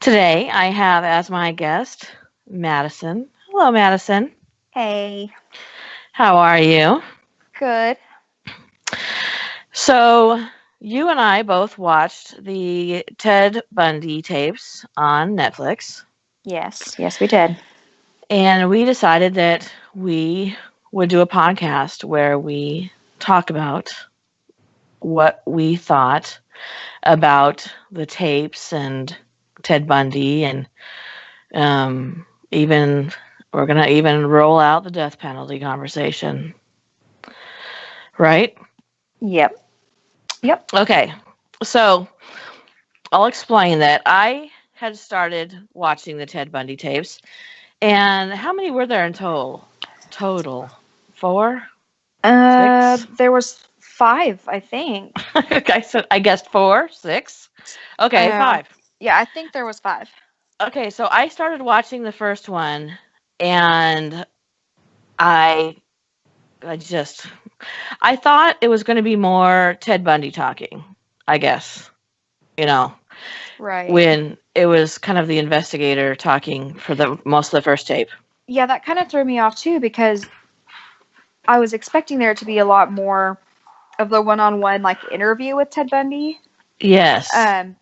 Today, I have as my guest Madison. Hello, Madison. Hey, How are you? good. So, you and I both watched the Ted Bundy tapes on Netflix, Yes, we did. and we decided that we would do a podcast where we talk about what we thought about the tapes and Ted Bundy, and even we're gonna even roll out the death penalty conversation. Right? Yep, yep. Okay. So I'll explain that. I had started watching the Ted Bundy tapes, and how many were there in total? Total. Four? Six? There was five, I think. I guessed four, six. Okay, Uh, five. yeah, I think there was five. Okay, so I started watching the first one, and I, I just, I thought it was going to be more Ted Bundy talking. I guess, you know, Right. when it was kind of the investigator talking for the most of the first tape. Yeah, that kind of threw me off too because I was expecting there to be a lot more of the one-on-one like interview with Ted Bundy. Yes.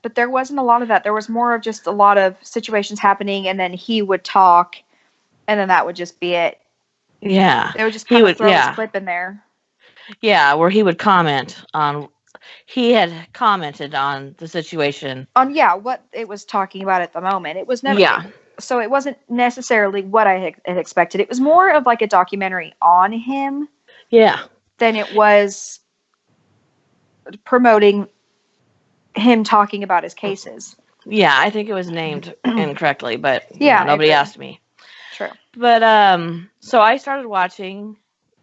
But there wasn't a lot of that. There was more of just a lot of situations happening, and then he would talk, and then that would just be it. Yeah. They would just He kind of would, throw his yeah. clip in there. Yeah, where he would comment on, he had commented on the situation. On what it was talking about at the moment. It was never Yeah. so it wasn't necessarily what I had expected. It was more of like a documentary on him Yeah. than it was promoting him talking about his cases. Yeah, I think it was named incorrectly, but Yeah, I nobody agree. asked me. True. But so I started watching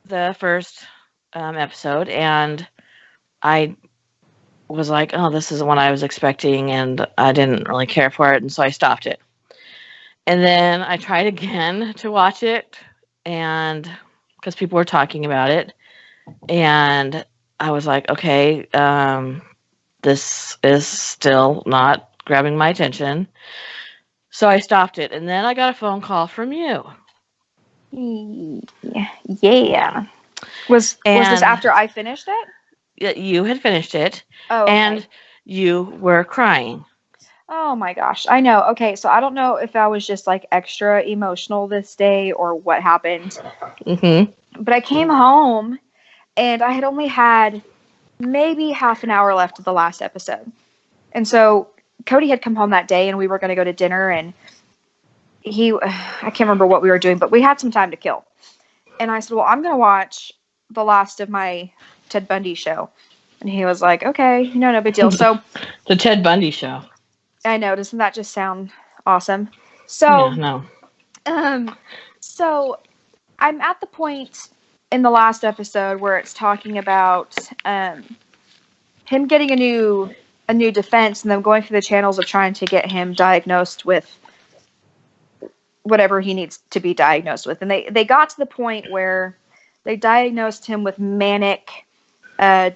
the first episode, and I was like, "Oh, this is what I was expecting," and I didn't really care for it, and so I stopped it. And then I tried again to watch it, and because people were talking about it, and I was like, "Okay, this is still not grabbing my attention." So I stopped it, and then I got a phone call from you. Yeah. Was this And after I finished it? you had finished it, Oh, okay. and you were crying. Oh my gosh. I know. Okay, so I don't know if I was just like extra emotional this day or what happened, Hmm. but I came home and I had only had maybe half an hour left of the last episode. And so Cody had come home that day and we were going to go to dinner and I can't remember what we were doing, but we had some time to kill. And I said, well, I'm going to watch the last of my Ted Bundy show. And he was like, okay, no big deal. So The Ted Bundy show. I know, doesn't that just sound awesome? Yeah, So, no. um, so I'm at the point in the last episode where it's talking about, him getting a new defense and them going through the channels of trying to get him diagnosed with whatever he needs to be diagnosed with. And they got to the point where they diagnosed him with manic,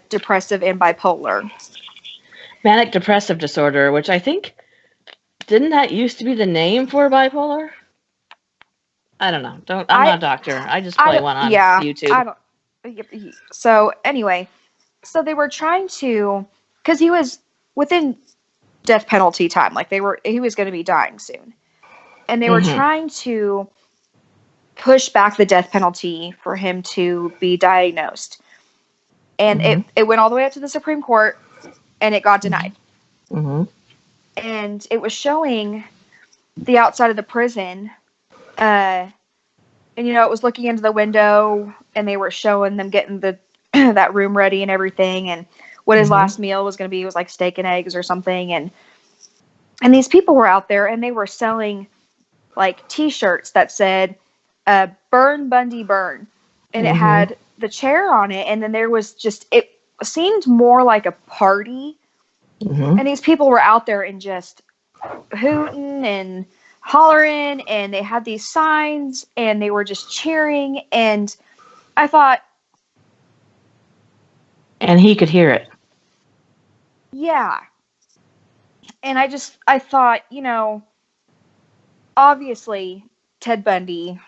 depressive, and bipolar. Manic depressive disorder, which I think, didn't that used to be the name for bipolar? I don't know. I'm I not a doctor. I just I play don't, one on yeah, I YouTube. don't. So anyway, so they were trying to, because he was within death penalty time, like he was going to be dying soon, and they were Hmm. trying to push back the death penalty for him to be diagnosed. And Hmm. it went all the way up to the Supreme Court and it got denied. Hmm. And it was showing the outside of the prison. And, it was looking into the window and they were showing them getting the that room ready and everything. And what his Hmm. last meal was going to be was like steak and eggs or something. And these people were out there and they were selling like T-shirts that said, "Burn Bundy Burn," and it Hmm. had the chair on it. And then there was it seemed more like a party, Hmm. and these people were out there and just hooting and hollering, and they had these signs and they were just cheering. And I thought, And he could hear it. yeah, And I thought, obviously Ted Bundy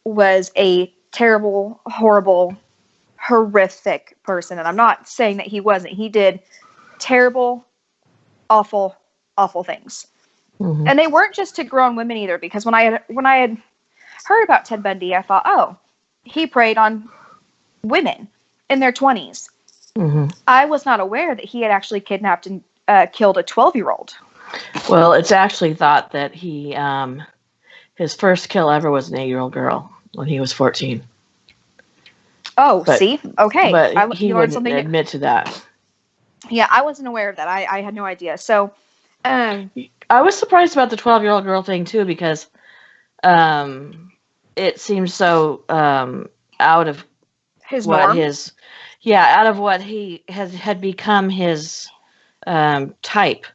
was a terrible, horrible, horrific person. And I'm not saying that he wasn't. He did terrible, awful, awful things. Mm-hmm. And they weren't just to grown women either, because when I had heard about Ted Bundy, I thought, oh, he preyed on women in their 20s. Mm-hmm. I was not aware that he had actually kidnapped and killed a 12-year-old. Well, it's actually thought that he, his first kill ever was an 8-year-old girl when he was 14. Oh, see? Okay. But he you learned wouldn't something new. admit to that. Yeah, I wasn't aware of that. I had no idea. So, I was surprised about the 12-year-old girl thing, too, because it seems so out of his what norm. out of what he had become his type.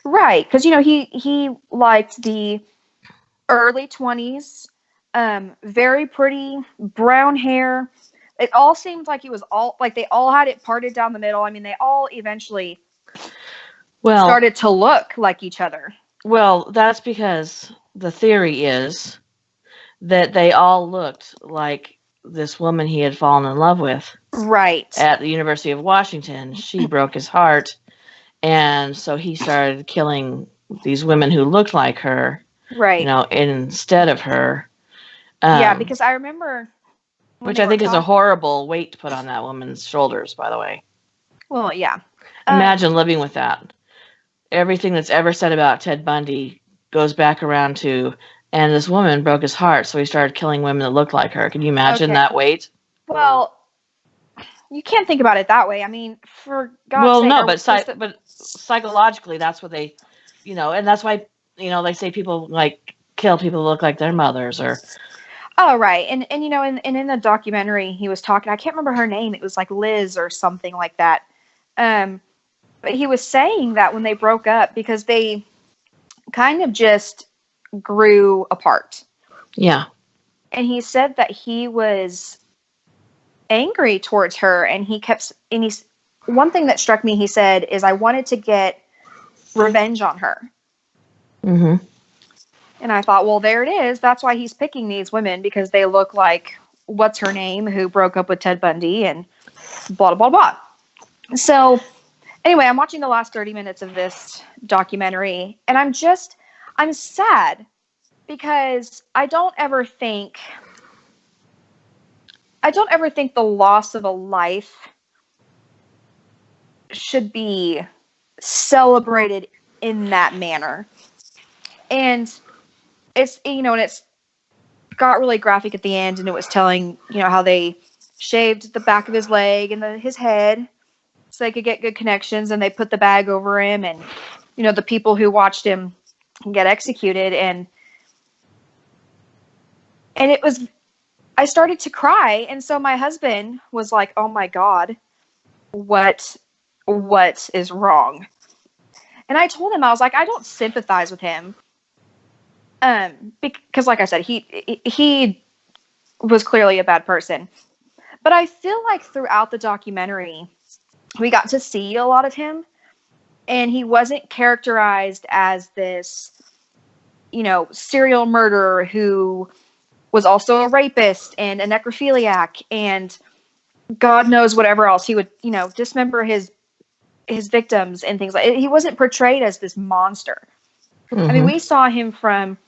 Right, because he liked the early 20s, very pretty brown hair. It all seemed like they all had it parted down the middle. I mean, they all eventually started to look like each other. Well, that's because the theory is that they all looked like this woman he had fallen in love with. Right. At the University of Washington. She broke his heart, and so he started killing these women who looked like her. Right. Instead of her. Yeah, because I remember... Which I think is a horrible weight to put on that woman's shoulders, by the way. Well, yeah. Imagine living with that. Everything that's ever said about Ted Bundy goes back around to, and this woman broke his heart, so he started killing women that looked like her. Can you imagine that weight? Well, you can't think about it that way. I mean, for God's sake. Well, no, but psychologically, that's what they, and that's why, they say people kill people who look like their mothers or... Oh, right. And in the documentary, he was talking, I can't remember her name. It was like Liz or something like that. But he was saying that when they broke up, because they kind of just grew apart. Yeah. And he said that he was angry towards her, and one thing that struck me, he said, is I wanted to get revenge on her. Mm-hmm. And I thought, well, there it is. That's why he's picking these women, because they look like what's her name, who broke up with Ted Bundy, and blah, blah, blah. So anyway, I'm watching the last 30 minutes of this documentary, and I'm sad, because I don't ever think the loss of a life should be celebrated in that manner. And it's, and it's got really graphic at the end, and it was telling, how they shaved the back of his leg and his head so they could get good connections, and they put the bag over him, and, the people who watched him get executed, and I started to cry, and so my husband was like, oh my God, what is wrong? And I told him, I was like, I don't sympathize with him. Because like I said, he was clearly a bad person. But I feel like throughout the documentary, we got to see a lot of him, and he wasn't characterized as this, serial murderer who was also a rapist and a necrophiliac and God knows whatever else. He would, dismember his victims and things like that. He wasn't portrayed as this monster. Mm-hmm. I mean, we saw him from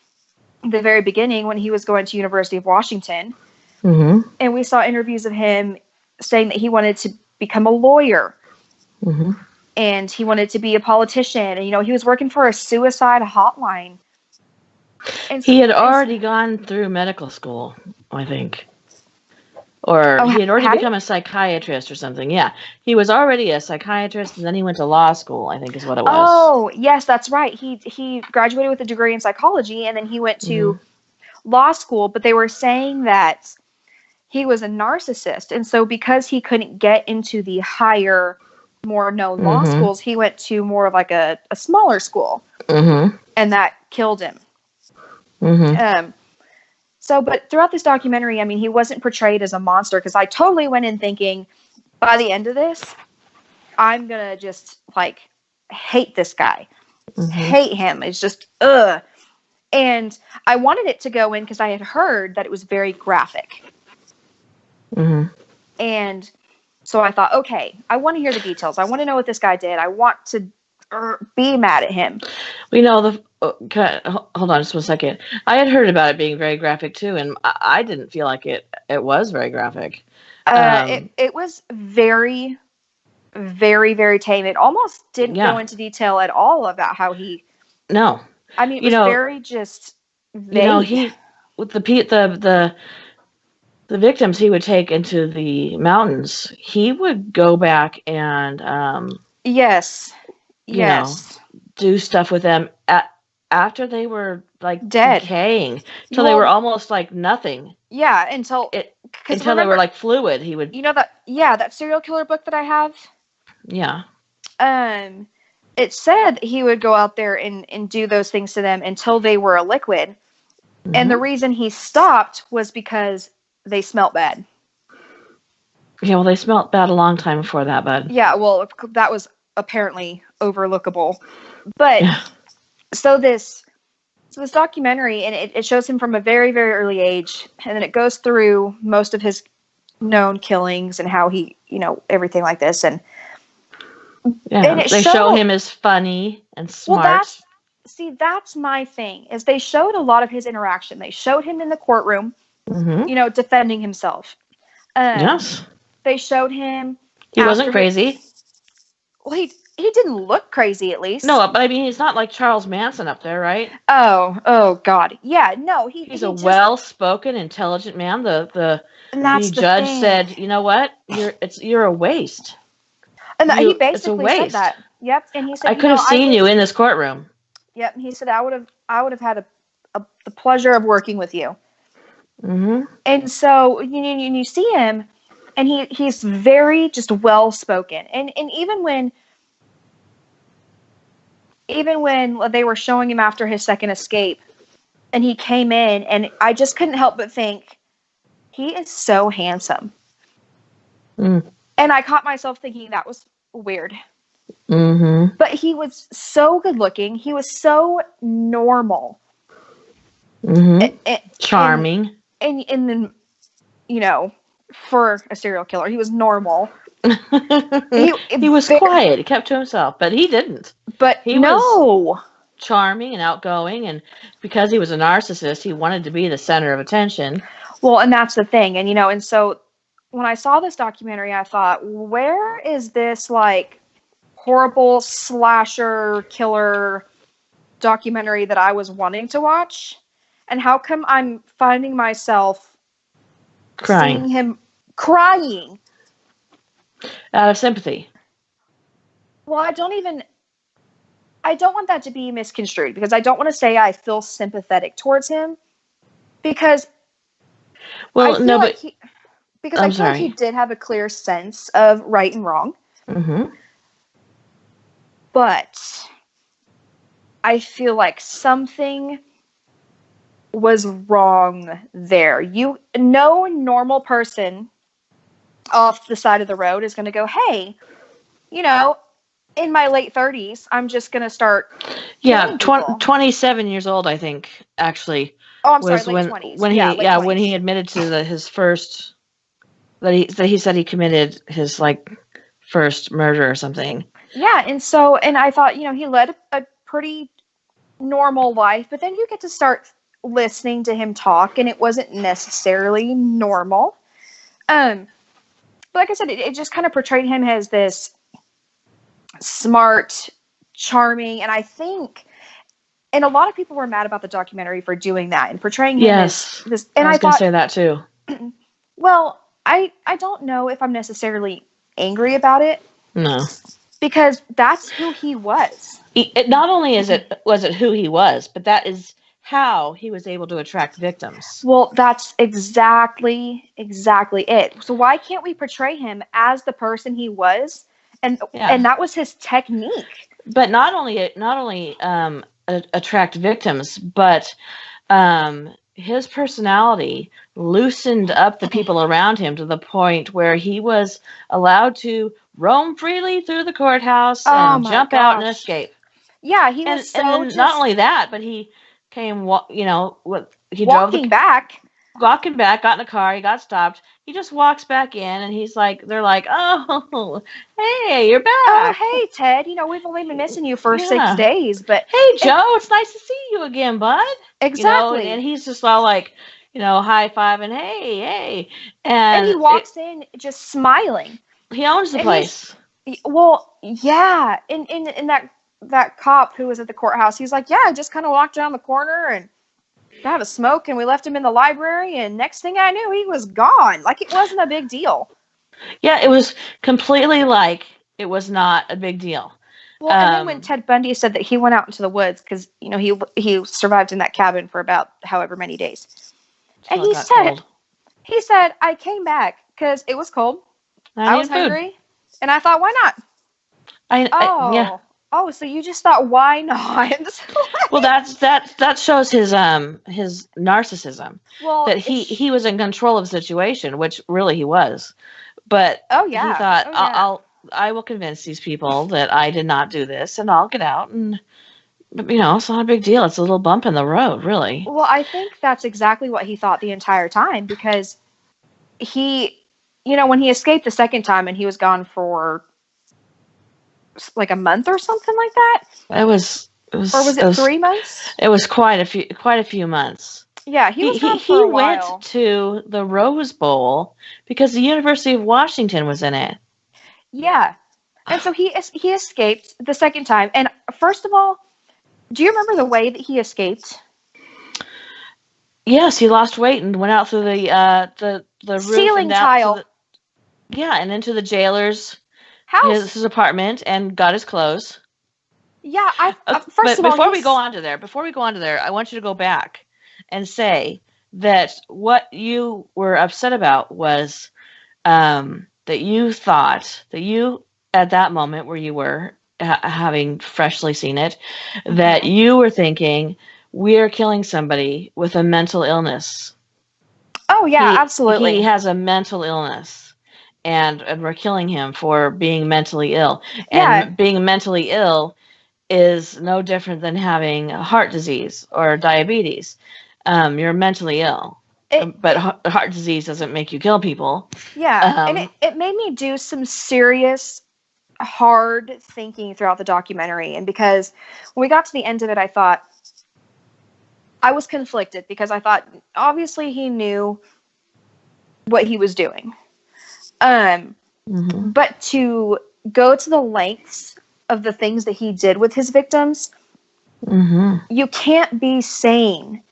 the very beginning when he was going to University of Washington. Mm-hmm. And we saw interviews of him saying that he wanted to become a lawyer. Mm-hmm. And he wanted to be a politician. And, he was working for a suicide hotline. And he had already gone through medical school, I think. Or he had already become a psychiatrist or something. Yeah. He was already a psychiatrist, and then he went to law school, I think is what it was. Oh, yes, that's right. He graduated with a degree in psychology, and then he went to law school. But they were saying that he was a narcissist. And so because he couldn't get into the higher, more known law schools, he went to more of like a smaller school. Mm-hmm. And that killed him. Mm-hmm. But throughout this documentary, I mean, he wasn't portrayed as a monster, because I totally went in thinking, by the end of this, I'm going to just, hate this guy. hate him. It's just, ugh. And I wanted it to go in because I had heard that it was very graphic. And so I thought, okay, I want to hear the details. I want to know what this guy did. I want to be mad at him. We know hold on just 1 second. I had heard about it being very graphic too, and I didn't feel like it was very graphic. It was very, very, very tame. It almost didn't go into detail at all about how he. No. I mean, it was very just vague. He with the victims he would take into the mountains. He would go back and yes, do stuff with them after they were like dead, decaying, till they were almost like nothing. Yeah, until they were like fluid. He would, that serial killer book that I have. Yeah. It said he would go out there and do those things to them until they were a liquid, and the reason he stopped was because they smelt bad. Yeah, well, they smelt bad a long time before that, bud. Yeah, well, that was apparently overlookable. But so this documentary, and it shows him from a very, very early age, and then it goes through most of his known killings and how he, everything like this, and they show him as funny and smart. Well, that's my thing, is they showed a lot of his interaction. They showed him in the courtroom, defending himself. Yes. They showed him. He wasn't crazy. Well, he didn't look crazy, at least. No, but I mean, he's not like Charles Manson up there, right? Oh God. Yeah, no, he's a well-spoken, intelligent man. The judge said, "You know what? You're a waste." And he basically said that. Yep. And he said, "I could have seen you in this courtroom." Yep. He said, "I would have had the pleasure of working with you." And so you see him, and he's very just well-spoken, and even when they were showing him after his second escape, and he came in, and I just couldn't help but think, he is so handsome. And I caught myself thinking that was weird. But he was so good looking. He was so normal. Charming. And then, for a serial killer, he was normal. He was quiet. He kept to himself, but he didn't. But he was charming and outgoing, and because he was a narcissist, he wanted to be the center of attention. Well, and that's the thing. And, and so when I saw this documentary, I thought, where is this, like, horrible slasher killer documentary that I was wanting to watch? And how come I'm finding myself seeing him crying? Out of sympathy. Well, I don't want that to be misconstrued, because I don't want to say I feel sympathetic towards him, because I feel like he did have a clear sense of right and wrong. But I feel like something was wrong there. No normal person off the side of the road is going to go, hey, in my late 30s, I'm just going to start. Yeah, 27 years old, I think, actually. Oh, I'm sorry, late 20s. When he admitted to his first, that he said he committed his, like, first murder or something. Yeah, and I thought, he led a pretty normal life, but then you get to start listening to him talk, and it wasn't necessarily normal. But like I said, it just kind of portrayed him as this smart, charming, and I think, and a lot of people were mad about the documentary for doing that and portraying him as this. And I was going to say that too. Well, I don't know if I'm necessarily angry about it. No, because that's who he was. Not only was it who he was, but that is how he was able to attract victims. Well, that's exactly it. So why can't we portray him as the person he was? And that was his technique. But not only attract victims, but his personality loosened up the people around him to the point where he was allowed to roam freely through the courthouse and jump out and escape. Yeah, he was And so then not just only that, but he came, he drove walking back. walking back, got in a car, he got stopped. He just walks back in, and they're like, oh, hey, you're Oh, back. hey, Ted. We've only been missing you for six Yeah. days, but Hey, it, Joe, it's nice to see you again, bud. And exactly. he's just all like, high fiving, hey, hey. And he And walks in just smiling. he owns the And place. well, yeah. In that cop who was at the courthouse, he's like, yeah, I just kind of walked around the corner and got a smoke, and we left him in the library, and next thing I knew, he was gone. Like it wasn't a big deal. Yeah, it was completely like it was not a big deal. Well, and then when Ted Bundy said that he went out into the woods because he survived in that cabin for about however many days, and Till it got cold. he said I came back because it was cold, I was hungry, and I thought, why not? Yeah. Oh, so you just thought, why not? Well, that shows his narcissism. Well, that he was in control of the situation, which really he was. But he thought, I will convince these people that I did not do this, and I'll get out, and it's not a big deal. It's a little bump in the road, really. Well, I think that's exactly what he thought the entire time, because he, when he escaped the second time and he was gone for like a month or something like that. Or was it 3 months? It was quite a few months. Yeah, he was gone for a while. He went to the Rose Bowl because the University of Washington was in it. Yeah. And so he escaped the second time. And first of all, do you remember the way that he escaped? Yes, he lost weight and went out through the roof ceiling tile. And into the jailer's house, his apartment, and got his clothes. Yeah, before we go on to there, I want you to go back and say that what you were upset about was that you thought that you, at that moment where you were having freshly seen it, that you were thinking, we're killing somebody with a mental illness. Oh, yeah, absolutely. He has a mental illness, and we're killing him for being mentally ill. And being mentally ill is no different than having heart disease or diabetes. You're mentally ill. But heart disease doesn't make you kill people. Yeah, and it made me do some serious, hard thinking throughout the documentary. And because when we got to the end of it, I thought, I was conflicted, because I thought, obviously he knew what he was doing. But to go to the lengths of the things that he did with his victims, you can't be sane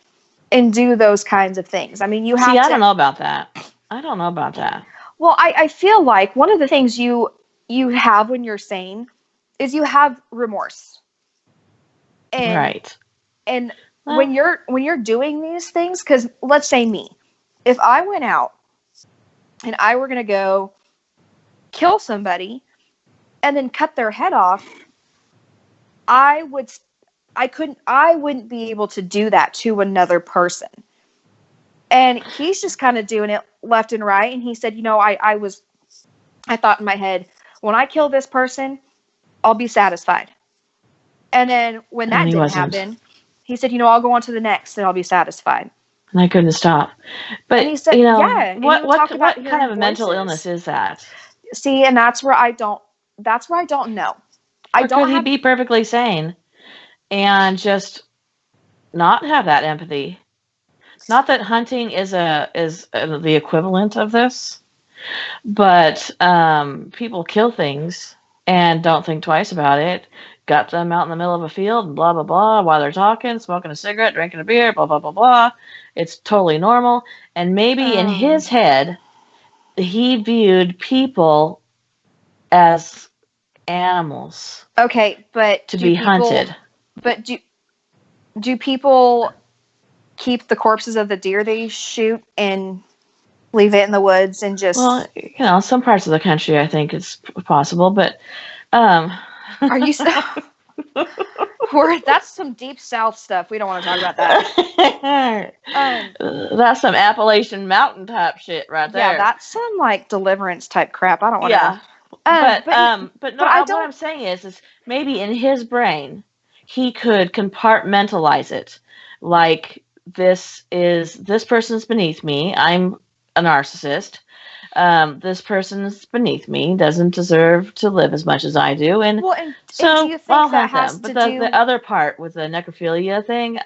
and do those kinds of things. I mean, you have to... I don't know about that. Well, I feel like one of the things you have when you're sane is you have remorse. And, right. And when you're doing these things, because let's say me, if I went out and I were going to go kill somebody and then cut their head off, I wouldn't be able to do that to another person. And he's just kind of doing it left and right. And he said, I thought in my head, when I kill this person, I'll be satisfied. And then when that didn't happen, he said, I'll go on to the next and I'll be satisfied. And I couldn't stop. But, and he said, what kind of a mental illness is that? See, and that's where I don't know. Could he be perfectly sane and just not have that empathy? Not that hunting is the equivalent of this, but people kill things and don't think twice about it. Got them out in the middle of a field and blah, blah, blah, while they're talking, smoking a cigarette, drinking a beer, blah, blah, blah, blah. It's totally normal. And maybe in his head, he viewed people as animals. Okay, but to be hunted. But do people keep the corpses of the deer they shoot and leave it in the woods and just... Well, some parts of the country I think it's possible, but are you that's some deep south stuff. We don't want to talk about that. That's some Appalachian mountain type shit right there. Yeah, that's some like Deliverance type crap. I don't want to. Yeah. What I'm saying is maybe in his brain, he could compartmentalize it. Like, this person's beneath me. I'm a narcissist. This person's beneath me, doesn't deserve to live as much as I do, and Well, and do so you think I'll that have has them. to But the do? other part with the necrophilia thing,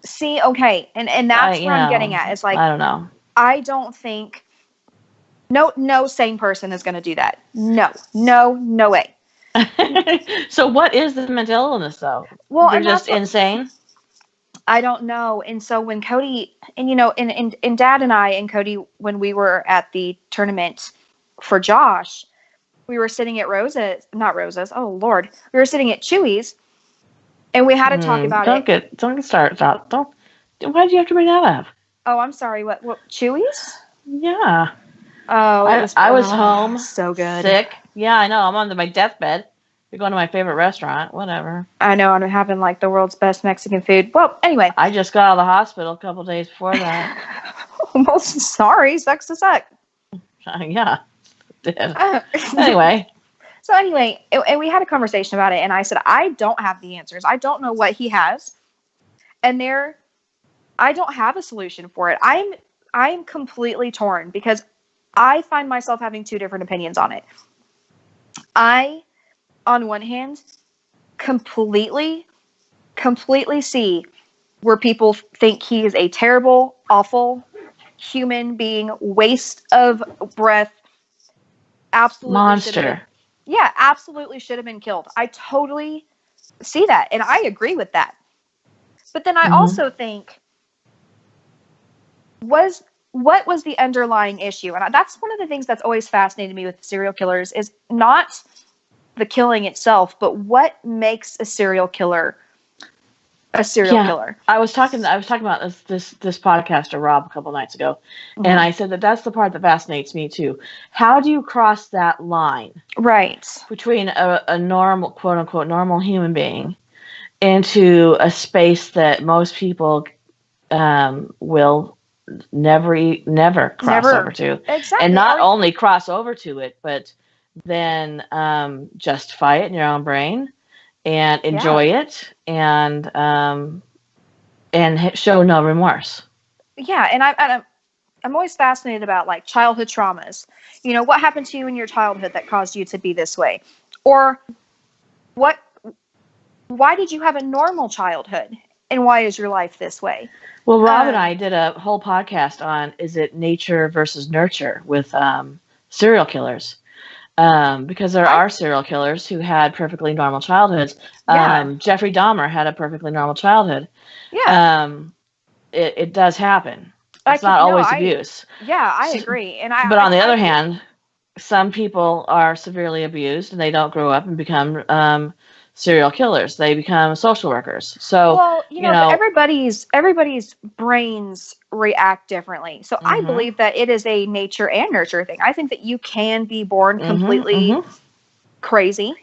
See, okay, and that's where I'm getting at. It's like I don't know. I don't think no sane person is going to do that. No way. So what is the mental illness, though? Well, They're and just that's what insane? I don't know. And so when Cody and and Dad and I and Cody, when we were at the tournament for Josh, we were sitting at not Rosa's. Oh Lord, we were sitting at Chewy's, and we had to talk about it. Don't get started. Don't. Why do you have to bring that up? Oh, I'm sorry. What Chewy's? Yeah. Oh, I was home, so good, sick. Yeah, I know. I'm on my deathbed. You're going to my favorite restaurant. Whatever. I know. I'm having like the world's best Mexican food. Well, anyway, I just got out of the hospital a couple days before that. well, sorry, sucks to suck. Yeah. Anyway. So anyway, and we had a conversation about it, and I said, I don't have the answers. I don't know what he has, and I don't have a solution for it. I'm completely torn because I find myself having two different opinions on it. I, on one hand, completely see where people think he is a terrible, awful human being, waste of breath, absolutely monster. Absolutely should have been killed. I totally see that, and I agree with that. But then I also think, what was the underlying issue? And that's one of the things that's always fascinated me with serial killers is not the killing itself, but what makes a serial killer a serial killer. I was talking about this podcaster Rob a couple nights ago, and I said that's the part that fascinates me too. How do you cross that line, right, between a normal, quote unquote, normal human being into a space that most people will never cross over to, exactly, and not only cross over to it, but then justify it in your own brain and enjoy it and show no remorse. Yeah, and I'm always fascinated about like childhood traumas. You know, what happened to you in your childhood that caused you to be this way? Or why did you have a normal childhood? And why is your life this way? Well, Rob and I did a whole podcast on, is it nature versus nurture with serial killers? Because there are serial killers who had perfectly normal childhoods. Jeffrey Dahmer had a perfectly normal childhood. Yeah. It does happen. It's not always abuse. Yeah, I agree. But on the other hand, some people are severely abused and they don't grow up and become serial killers. They become social workers. So, well, you know everybody's brains react differently. So I believe that it is a nature and nurture thing. I think that you can be born completely crazy,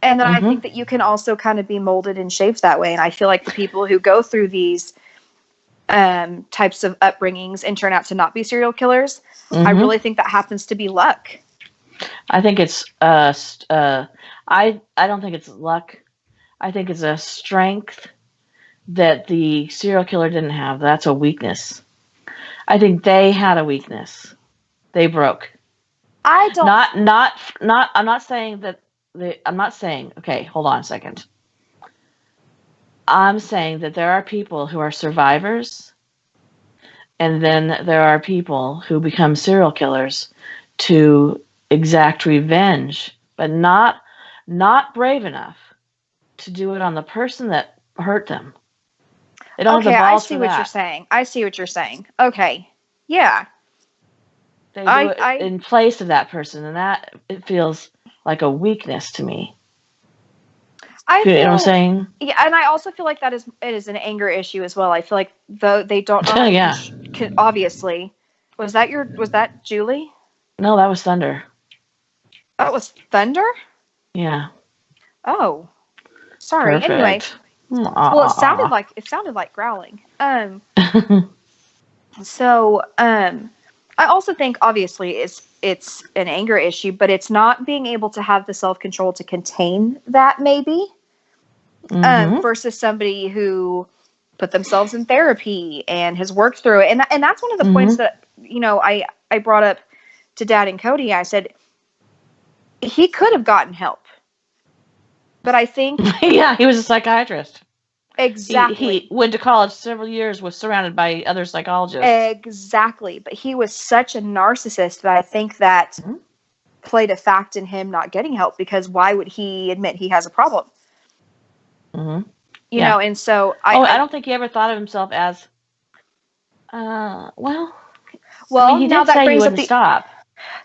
and then I think that you can also kind of be molded and shaped that way. And I feel like the people who go through these types of upbringings and turn out to not be serial killers, I really think that happens to be luck. I think it's I don't think it's luck. I think it's a strength that the serial killer didn't have. That's a weakness. I think they had a weakness. They broke. I don't. Not. I'm not saying that. I'm not saying. Okay, hold on a second. I'm saying that there are people who are survivors, and then there are people who become serial killers to exact revenge, but not brave enough to do it on the person that hurt them. They don't have the balls for that. I see what you're saying. Okay. Yeah. They do it in place of that person, and that it feels like a weakness to me. You know what I'm saying? Yeah, and I also feel like it is an anger issue as well. I feel like though they don't know. Obviously. Was that Julie? No, that was Thunder. That was Thunder? Yeah. Oh. Sorry. Perfect. Anyway. Well, it sounded like growling. So, I also think obviously it's an anger issue, but it's not being able to have the self-control to contain that maybe. Mm-hmm. versus somebody who put themselves in therapy and has worked through it. And that's one of the points that, I brought up to Dad and Cody. I said, he could have gotten help. But I think... Yeah, he was a psychiatrist. Exactly. He went to college several years, was surrounded by other psychologists. Exactly. But he was such a narcissist that I think that played a fact in him not getting help, because why would he admit he has a problem? Mm-hmm. You know, and so I don't think he ever thought of himself as, well, I mean, he now did that say he brings up wouldn't stop.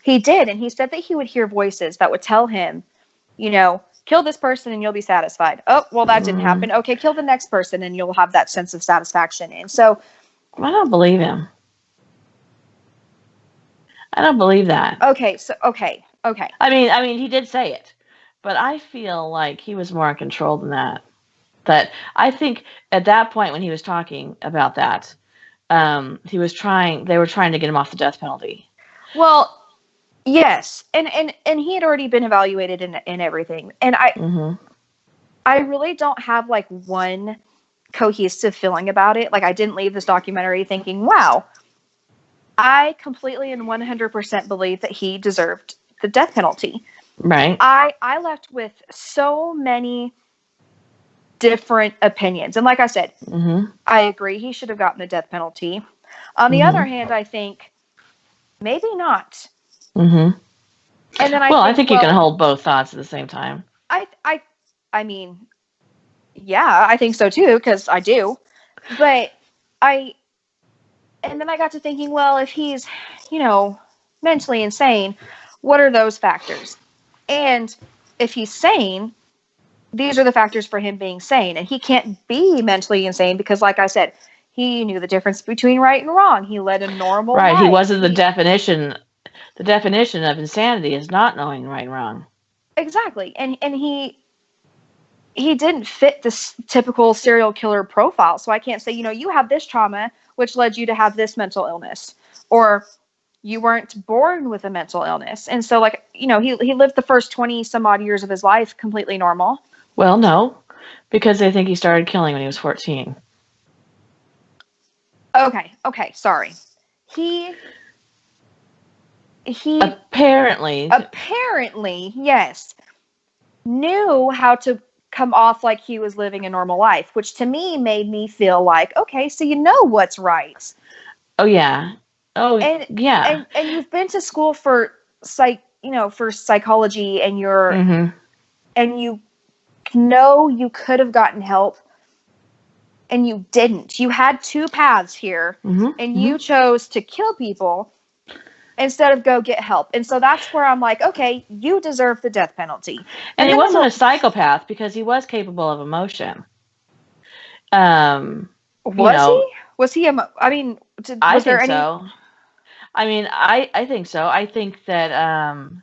He did, and he said that he would hear voices that would tell him, kill this person and you'll be satisfied. Oh, well, that didn't happen. Okay, kill the next person and you'll have that sense of satisfaction. And so... I don't believe him. I don't believe that. Okay, so, okay. I mean, he did say it, but I feel like he was more in control than that. That I think at that point when he was talking about that, they were trying to get him off the death penalty. Well, yes, and he had already been evaluated in everything, and I really don't have like one cohesive feeling about it. Like, I didn't leave this documentary thinking, wow, I completely and 100% believe that he deserved the death penalty. Right. I left with so many different opinions, and like I said, I agree he should have gotten the death penalty. On the other hand, I think maybe not. And then I think you can hold both thoughts at the same time. I mean, yeah, I think so too, because I do. But and then I got to thinking, well, if he's, mentally insane, what are those factors? And if he's sane, these are the factors for him being sane. And he can't be mentally insane because, like I said, he knew the difference between right and wrong. He led a normal life. He wasn't the definition. The definition of insanity is not knowing right and wrong. Exactly. And he didn't fit this typical serial killer profile. So I can't say, you have this trauma, which led you to have this mental illness, or you weren't born with a mental illness. And so, like, he lived the first 20 some odd years of his life completely normal. Well, no, because they think he started killing when he was 14. Okay, sorry. He apparently, yes, knew how to come off like he was living a normal life, which to me made me feel like, okay, so you know what's right. Oh yeah. Oh yeah. And you've been to school for for psychology, and you're and you know you could have gotten help and you didn't. You had two paths here, and you chose to kill people instead of go get help. And so that's where I'm like, okay, you deserve the death penalty. And he wasn't a psychopath because he was capable of emotion. Was he? Was he? I mean, I think so. I mean, I think so. I think that...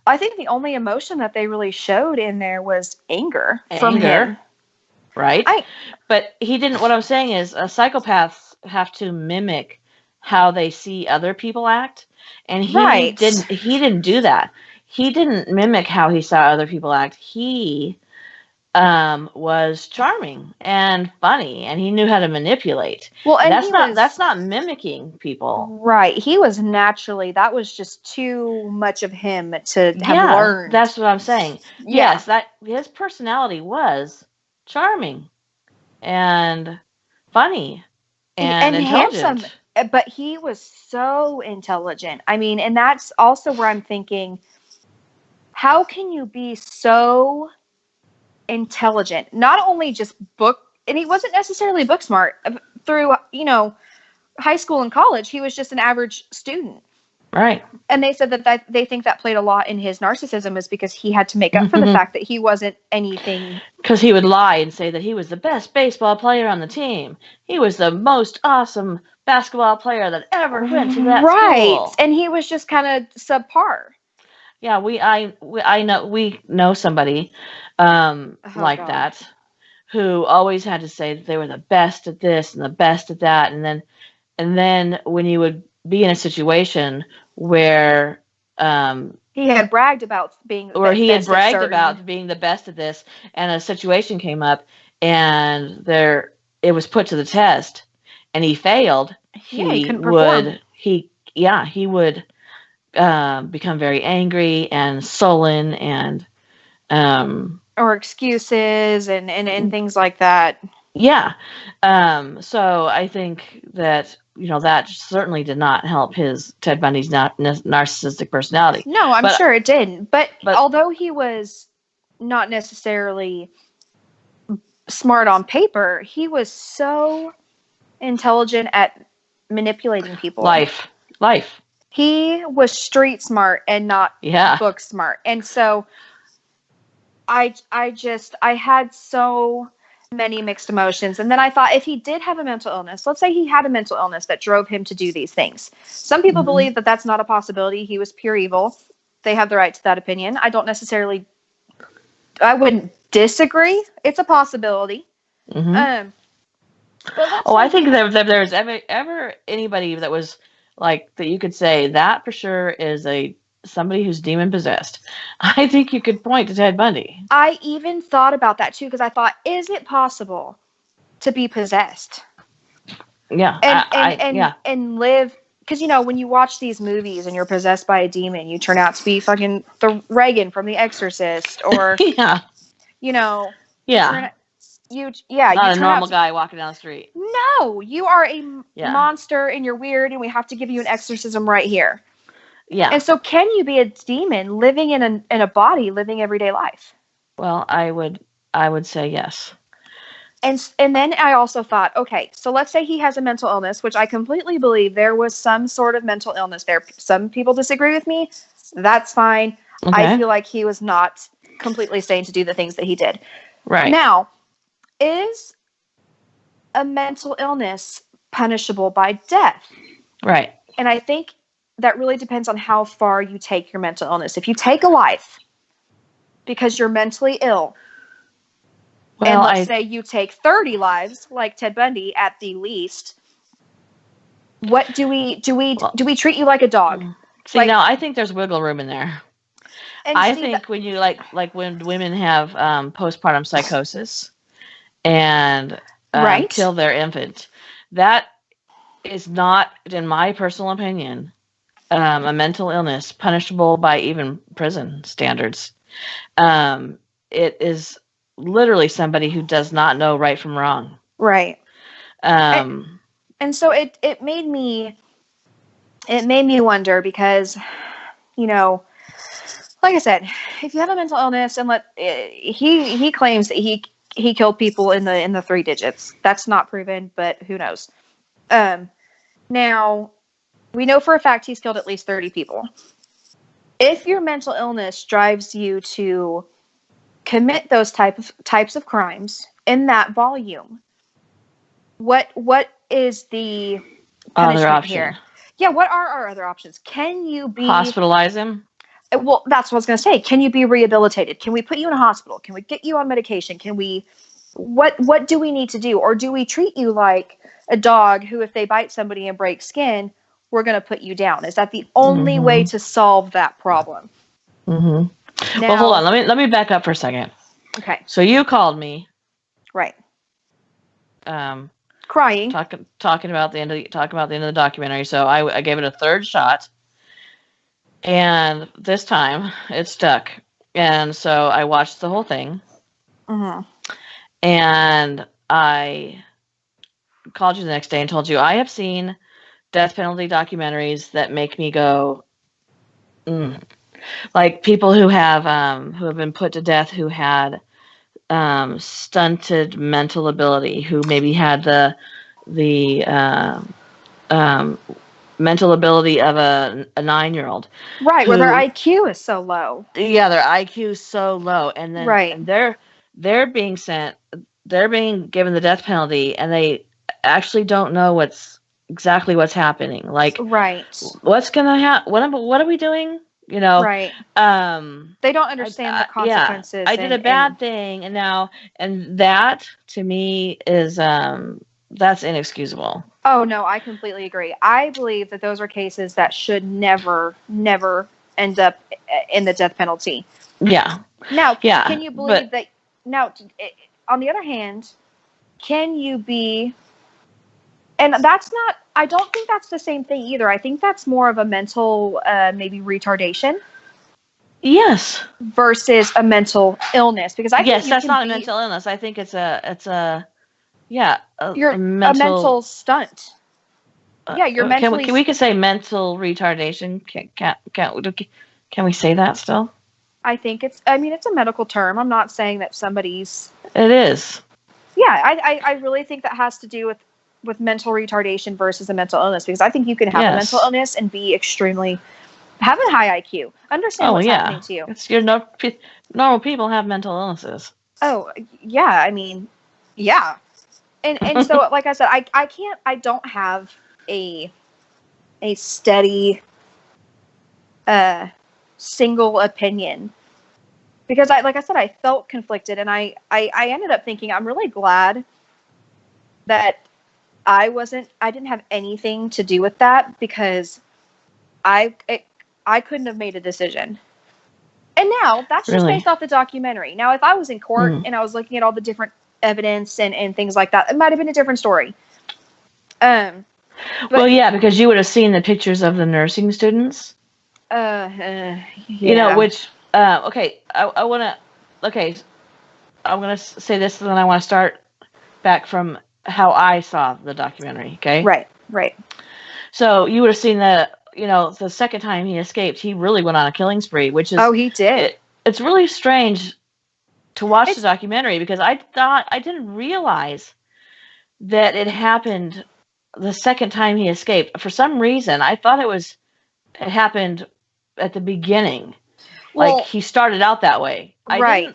I think the only emotion that they really showed in there was anger from him. Right? But he didn't... What I'm saying is psychopaths have to mimic how they see other people act. And he didn't do that. He didn't mimic how he saw other people act. He was charming and funny, and he knew how to manipulate. Well, and that's not mimicking people. Right. He was naturally, that was just too much of him to have learned. That's what I'm saying. Yeah. Yes, that his personality was charming and funny and intelligent. Handsome. But he was so intelligent. I mean, and that's also where I'm thinking, how can you be so intelligent? Not only just and he wasn't necessarily book smart through, high school and college. He was just an average student. Right. And they said that they think that played a lot in his narcissism, is because he had to make up for the fact that he wasn't anything. Because he would lie and say that he was the best baseball player on the team. He was the most awesome basketball player that ever went to that school. Right. And he was just kind of subpar. Yeah, we know somebody that, who always had to say that they were the best at this and the best at that, and then when you would be in a situation where he had bragged about being the best at this, and a situation came up, and it was put to the test, and he failed, he couldn't perform. he would become very angry and sullen and or excuses and things like that. yeah. So I think that that certainly did not help his Ted Bundy's narcissistic personality. No, I'm sure it didn't. But but although he was not necessarily smart on paper, he was so intelligent at manipulating people. Life. He was street smart and not book smart. And so I had so many mixed emotions. And then I thought, if he did have a mental illness, let's say he had a mental illness that drove him to do these things. Some people believe that that's not a possibility. He was pure evil. They have the right to that opinion. I wouldn't disagree. It's a possibility. I think if there's ever anybody that was like that, you could say that for sure is somebody who's demon possessed. I think you could point to Ted Bundy. I even thought about that too, because I thought, is it possible to be possessed? Yeah. And live, because when you watch these movies and you're possessed by a demon, you turn out to be fucking the Reagan from The Exorcist, or not a normal guy walking down the street. No, you are a monster and you're weird, and we have to give you an exorcism right here. Yeah. And so, can you be a demon living in a body, living everyday life? Well, I would say yes. And then I also thought, okay, so let's say he has a mental illness, which I completely believe there was some sort of mental illness there. Some people disagree with me. That's fine. Okay. I feel like he was not completely sane to do the things that he did. Right. Now, is a mental illness punishable by death? Right. And I think that really depends on how far you take your mental illness. If you take a life because you're mentally ill, and let's say you take 30 lives, like Ted Bundy at the least, what do we treat you like a dog? See, now I think there's wiggle room in there. I think when you like when women have postpartum psychosis and kill their infant, that is not, in my personal opinion, a mental illness punishable by even prison standards. It is literally somebody who does not know right from wrong. Right. And so it made me wonder, because, like I said, if you have a mental illness, and he claims that he killed people in the 3 digits. That's not proven, but who knows? Now, we know for a fact he's killed at least 30 people. If your mental illness drives you to commit those types of crimes in that volume, what is the punishment here? Yeah, what are our other options? Can you be hospitalize him? Well, that's what I was going to say. Can you be rehabilitated? Can we put you in a hospital? Can we get you on medication? Can we? What do we need to do? Or do we treat you like a dog who, if they bite somebody and break skin, we're going to put you down? Is that the only way to solve that problem? Now, well, hold on. Let me back up for a second. Okay. So you called me, right? Crying, talking about the end of the documentary. So I gave it a third shot, and this time it stuck. And so I watched the whole thing, and I called you the next day and told you I have seen death penalty documentaries that make me go, like people who have been put to death who had stunted mental ability, who maybe had the mental ability of a 9-year-old, right? Where their IQ is so low. Yeah, their IQ is so low, and then and they're being given the death penalty, and they actually don't know exactly what's happening. Like, what's gonna happen? What are we doing? Right. They don't understand the consequences. I did a bad thing, and that to me is that's inexcusable. Oh no, I completely agree. I believe that those are cases that should never end up in the death penalty. Yeah. Now, can you believe that? Now, on the other hand, can you be, and that's not, I don't think that's the same thing either. I think that's more of a mental, maybe retardation. Yes. Versus a mental illness, because I yes, think that's not a mental illness. I think it's a mental stunt. Yeah, you're mentally. We could say mental retardation. Can we say that still? I think it's. I mean, it's a medical term. I'm not saying that somebody's. It is. Yeah, I really think that has to do with mental retardation versus a mental illness, because I think you can have a mental illness and be extremely have a high IQ, understand what's happening to you. Normal people have mental illnesses. Oh yeah, I mean, yeah, and so like I said, I don't have a steady single opinion, because like I said, I felt conflicted, and I ended up thinking I'm really glad that I didn't have anything to do with that, because I couldn't have made a decision. And now that's just based off the documentary. Now, if I was in court and I was looking at all the different evidence and things like that, it might have been a different story. Well, yeah, because you would have seen the pictures of the nursing students. Yeah. You know, which, okay, I want to, okay, I'm going to say this, and then I want to start back from how I saw the documentary, okay? Right. So you would have seen that, you know, the second time he escaped, he really went on a killing spree, which is... Oh, he did. It's really strange to watch the documentary, because I didn't realize that it happened the second time he escaped. For some reason, I thought it happened at the beginning. Well, like, he started out that way. That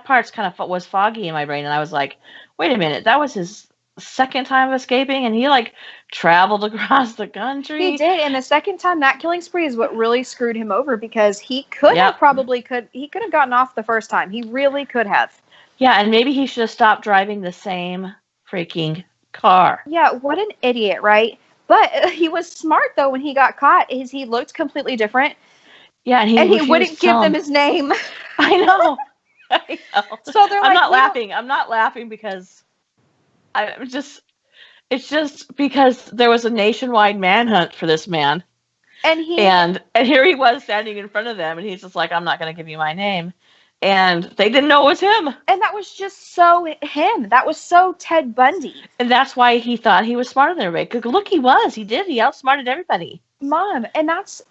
part's kind of was foggy in my brain, and I was like, wait a minute, that was his second time of escaping, and he like traveled across the country. He did, and the second time, that killing spree is what really screwed him over, because he could have gotten off the first time. He really could have. Yeah, and maybe he should have stopped driving the same freaking car. Yeah, what an idiot, right? But he was smart, though, when he got caught. He looked completely different. Yeah, and he wouldn't give them his name. I know. So they're like, I'm not laughing because it's just because there was a nationwide manhunt for this man. And here he was standing in front of them, and he's just like, I'm not going to give you my name. And they didn't know it was him. And that was just so him. That was so Ted Bundy. And that's why he thought he was smarter than everybody. Because look, he was. He did. He outsmarted everybody. Mom, and that's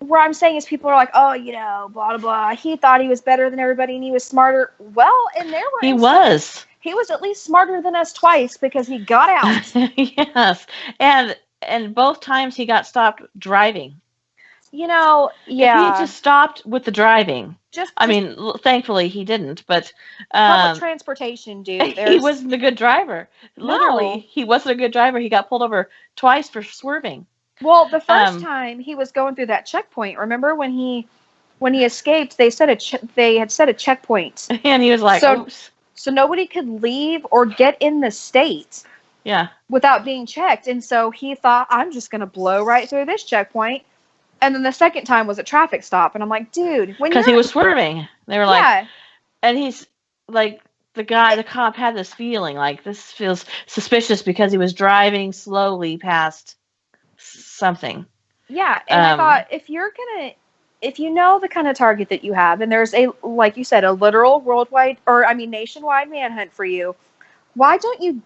where I'm saying is people are like, oh, you know, blah, blah, blah. He thought he was better than everybody, and he was smarter. Well, and there were He was. He was at least smarter than us twice, because he got out. Yes. And both times he got stopped driving. You know, yeah. If he just stopped with the driving. I mean, thankfully he didn't, but... public transportation, dude. He wasn't a good driver. Literally, he wasn't a good driver. He got pulled over twice for swerving. Well, the first time he was going through that checkpoint, remember when he escaped, they had set a checkpoint. And he was like, oops. So nobody could leave or get in the state. Yeah. Without being checked. And so he thought, I'm just going to blow right through this checkpoint. And then the second time was a traffic stop. And I'm like, dude, because he was swerving. They were like, and he's like, the cop had this feeling like this feels suspicious because he was driving slowly past something. Yeah. And I thought, if you know the kind of target that you have, and there's like you said, a literal nationwide manhunt for you, why don't you,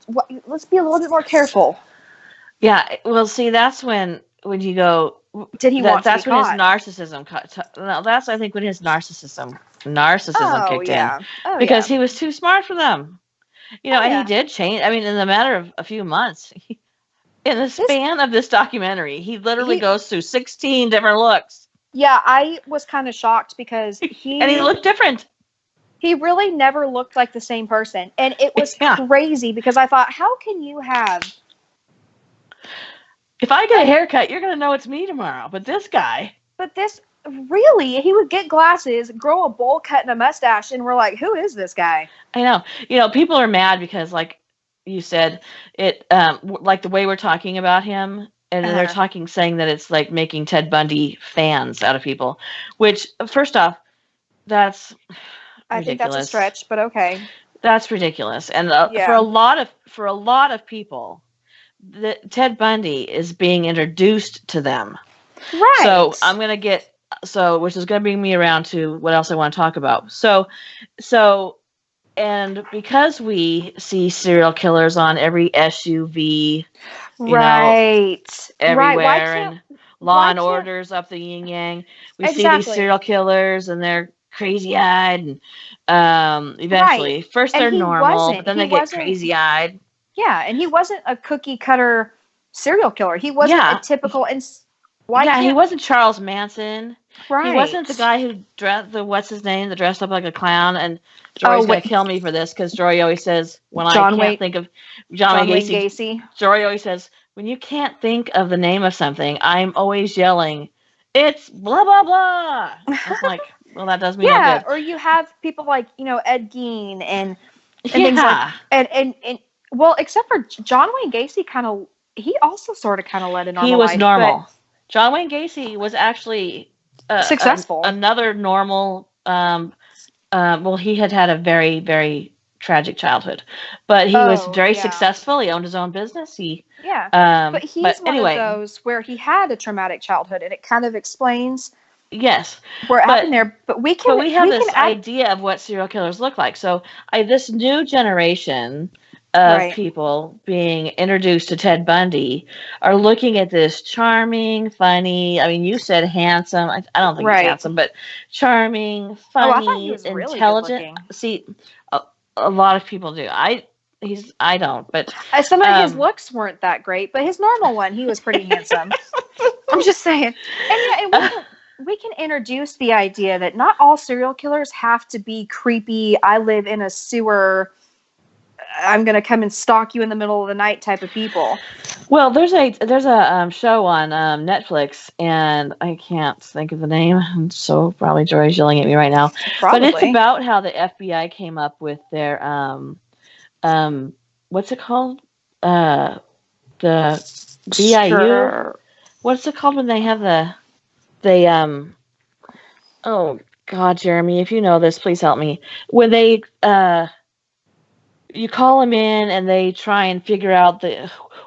let's be a little bit more careful. Yeah. Well, see, that's when you go, did he want to be That's when caught? his narcissism no, that's, I think, when his narcissism kicked in. Oh, because he was too smart for them. You know, and he did change. I mean, in the matter of a few months, in the span of this documentary, he literally goes through 16 different looks. Yeah, I was kind of shocked because and he looked different. He really never looked like the same person. And it was crazy because I thought, how can you have... If I get a haircut, you're going to know it's me tomorrow. But this guy... Really, he would get glasses, grow a bowl cut and a mustache, and we're like, who is this guy? I know. You know, people are mad because, like you said, it like the way we're talking about him, and they're saying that it's like making Ted Bundy fans out of people. Which, first off, that's I think that's a ridiculous. stretch, but okay. That's ridiculous. And Yeah. for a lot of people, Ted Bundy is being introduced to them. Right. So I'm gonna which is gonna bring me around to what else I want to talk about. And because we see serial killers on every SUV, right. everywhere, Why and can't Law and Order's up the yin yang, we see these Exactly. serial killers and they're crazy eyed, and eventually, Right. first And they're he normal, wasn't. but then He they get wasn't. crazy eyed. Yeah, and he wasn't a cookie cutter serial killer. He wasn't Yeah. a typical. He wasn't Charles Manson. Right. He wasn't the guy who what's his name, that dressed up like a clown. And Jory's gonna kill me for this, because Jory always says, when I can't think of John Wayne Gacy, Jory always says, when you can't think of the name of something, I'm always yelling, it's blah blah blah. It's like, well, that does me no good. Or you have people like Ed Gein and things like and well, except for John Wayne Gacy, he also sort of kind of led a normal life. He was normal. John Wayne Gacy was actually successful. Another normal. Well, he had a very, very tragic childhood, but he was very successful. He owned his own business. But he's one of those where he had a traumatic childhood, and it kind of explains. Yes, where it happened there. But we have this idea of what serial killers look like. So this new generation of people being introduced to Ted Bundy are looking at this charming, funny. I mean, you said handsome. I don't think he's handsome, but charming, funny, I thought he was intelligent. Really See, a lot of people do. I don't, but some of his looks weren't that great, but his normal one, he was pretty handsome. I'm just saying. And we can introduce the idea that not all serial killers have to be creepy. I live in a sewer, I'm going to come and stalk you in the middle of the night type of people. Well, there's a show on Netflix, and I can't think of the name, and so probably Jory's yelling at me right now. Probably. But it's about how the FBI came up with their what's it called? The BIU. Sure. What's it called when they have oh God, Jeremy, if you know this, please help me. When they you call them in and they try and figure out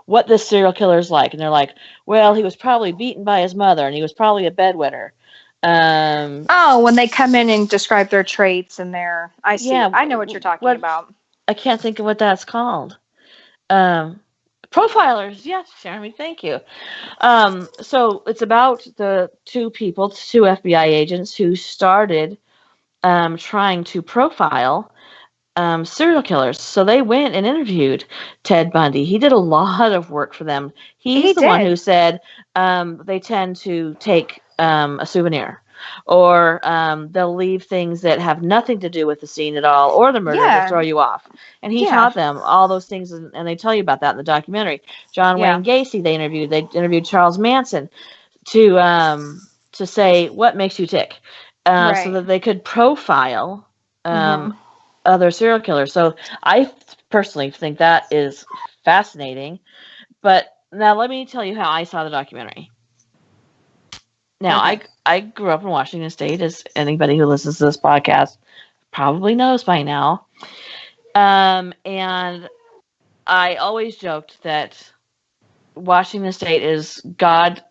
what this serial killer is like, and they're like, well, he was probably beaten by his mother, and he was probably a bedwetter. When they come in and describe their traits and their, I see. Yeah, I know what you're talking about. I can't think of what that's called. Profilers, yes, Jeremy, thank you. So it's about the two FBI agents who started trying to profile serial killers. So they went and interviewed Ted Bundy. He did a lot of work for them. He's the one who said they tend to take a souvenir, or they'll leave things that have nothing to do with the scene at all, or the murder to throw you off. And he taught them all those things, and they tell you about that in the documentary. John Wayne Gacy they interviewed Charles Manson to say what makes you tick, so that they could profile other serial killers. So I personally think that is fascinating. But now let me tell you how I saw the documentary. Now, I grew up in Washington State, as anybody who listens to this podcast probably knows by now. And I always joked that Washington State is God,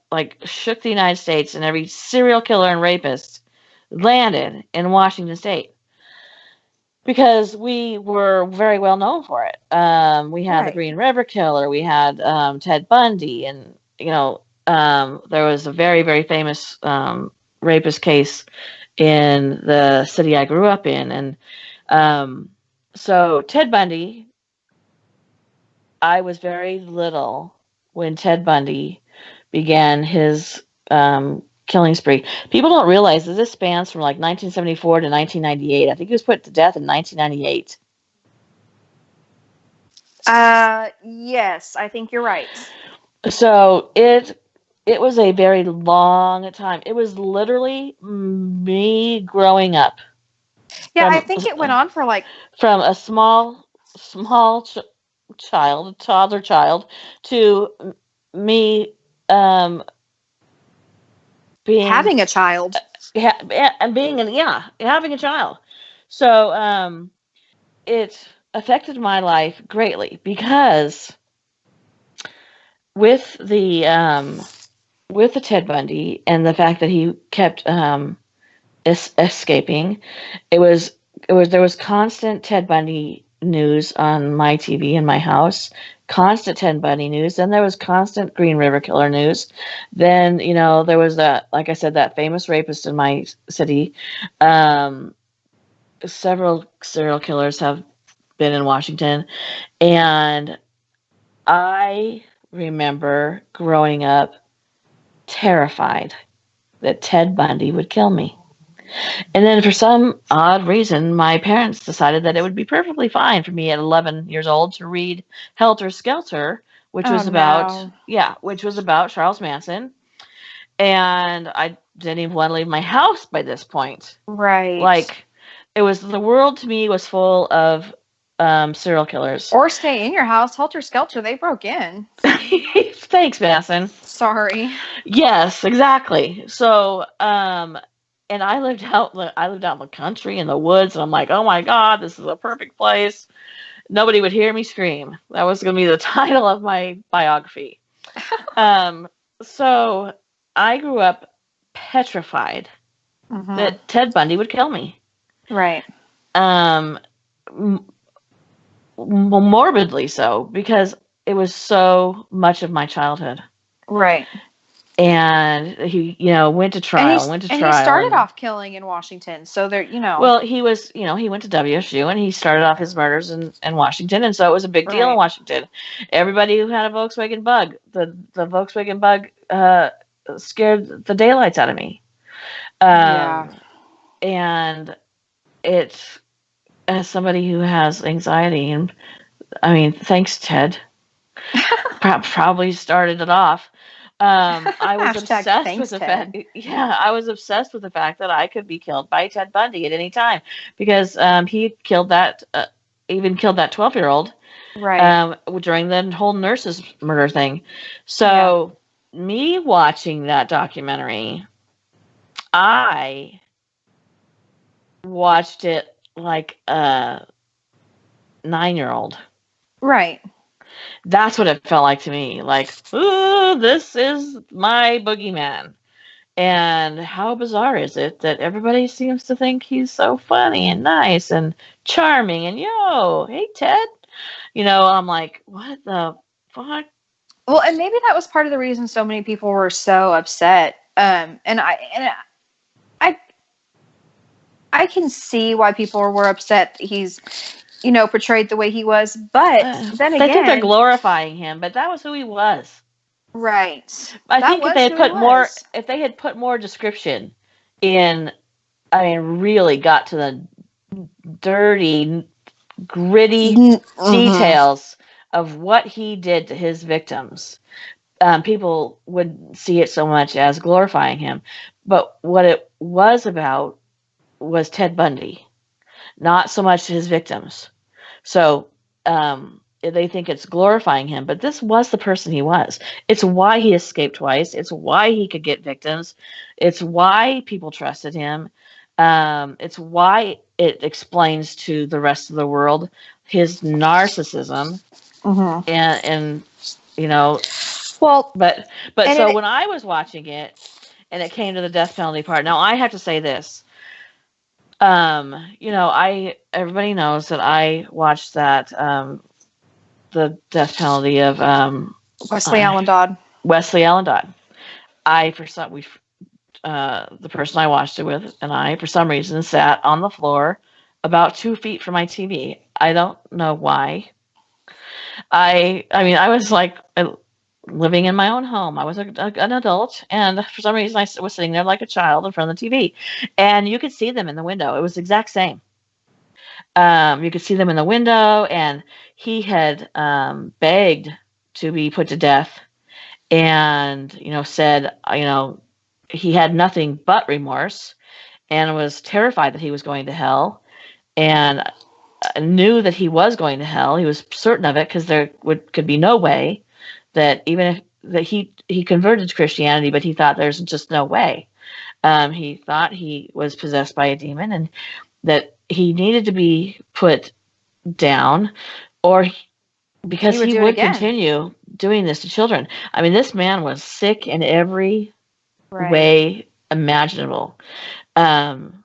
shook the United States, and every serial killer and rapist landed in Washington State, because we were very well known for it. We had the Green River Killer, we had Ted Bundy, and there was a very, very famous rapist case in the city I grew up in. And so Ted Bundy, I was very little when Ted Bundy began his killing spree. People don't realize that this spans from 1974 to 1998. I think he was put to death in 1998. Yes, I think you're right. So it was a very long time. It was literally me growing up. Yeah, I think it went on for from a small toddler child, to me having a child. Having a child, So it affected my life greatly because with the Ted Bundy and the fact that he kept escaping, it was there was constant Ted Bundy news on my TV in my house, constant Ted Bundy news. Then there was constant Green River Killer news. Then there was that, like I said, that famous rapist in my city. Several serial killers have been in Washington, and I remember growing up terrified that Ted Bundy would kill me. And then for some odd reason, my parents decided that it would be perfectly fine for me at 11 years old to read Helter Skelter, which was about, which was about Charles Manson. And I didn't even want to leave my house by this point. Right. Like, it was, the world to me was full of serial killers. Or stay in your house. Helter Skelter, they broke in. Thanks, Madison. Sorry. Yes, exactly. So, and I lived out in the country in the woods, and I'm like, oh my God, this is a perfect place. Nobody would hear me scream. That was going to be the title of my biography. So I grew up petrified that Ted Bundy would kill me. Right. Morbidly so, because it was so much of my childhood. Right. And he, went to trial, and he started off killing in Washington, so there, Well, he was, he went to WSU, and he started off his murders in Washington, and so it was a big deal in Washington. Everybody who had a Volkswagen Bug, the Volkswagen Bug scared the daylights out of me. And it's, as somebody who has anxiety, and I mean, thanks, Ted, probably started it off. I was obsessed with the fact. Yeah, I was obsessed with the fact that I could be killed by Ted Bundy at any time, because he killed that, even killed that 12-year-old, right, during the whole nurses murder thing. So, me watching that documentary, I watched it like a 9-year-old. Right. That's what it felt like to me. Like, ooh, this is my boogeyman. And how bizarre is it that everybody seems to think he's so funny and nice and charming and, hey, Ted. I'm like, what the fuck? Well, and maybe that was part of the reason so many people were so upset. And I can see why people were upset that he's, portrayed the way he was. But then again, I think they're glorifying him, but that was who he was. Right. I think if they had put more description in, I mean, really got to the dirty, gritty details of what he did to his victims, people would see it so much as glorifying him. But what it was about was Ted Bundy, not so much his victims. So they think it's glorifying him, but this was the person he was. It's why he escaped twice. It's why he could get victims. It's why people trusted him. It's why it explains to the rest of the world his narcissism. And well, but so when I was watching it and it came to the death penalty part, now I have to say this. Everybody knows that I watched that the death penalty of Wesley Allen Dodd. Wesley Allen Dodd. The person I watched it with and I, for some reason, sat on the floor about 2 feet from my TV. I don't know why. I mean, I was like living in my own home. I was an adult, and for some reason, I was sitting there like a child in front of the TV, and you could see them in the window. It was the exact same. You could see them in the window, and he had begged to be put to death, and said he had nothing but remorse, and was terrified that he was going to hell, and knew that he was going to hell. He was certain of it, because there could be no way that even if that he converted to Christianity, but he thought there's just no way. He thought he was possessed by a demon, and that he needed to be put down, or because he would continue doing this to children. I mean, this man was sick in every way imaginable. Um,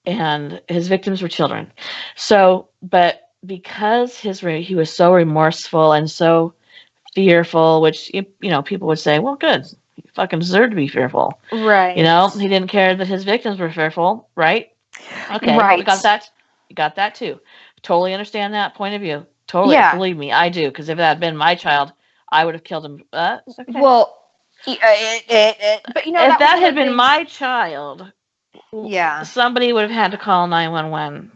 and his victims were children. So, but because he was so remorseful and so fearful, which, people would say, well, good. He fucking deserved to be fearful. Right. He didn't care that his victims were fearful, right? Okay, right. We got that. You got that too. Totally understand that point of view. Totally, believe me, I do. Because if that had been my child, I would have killed him. Okay. Well, but if that had been my child, somebody would have had to call 911.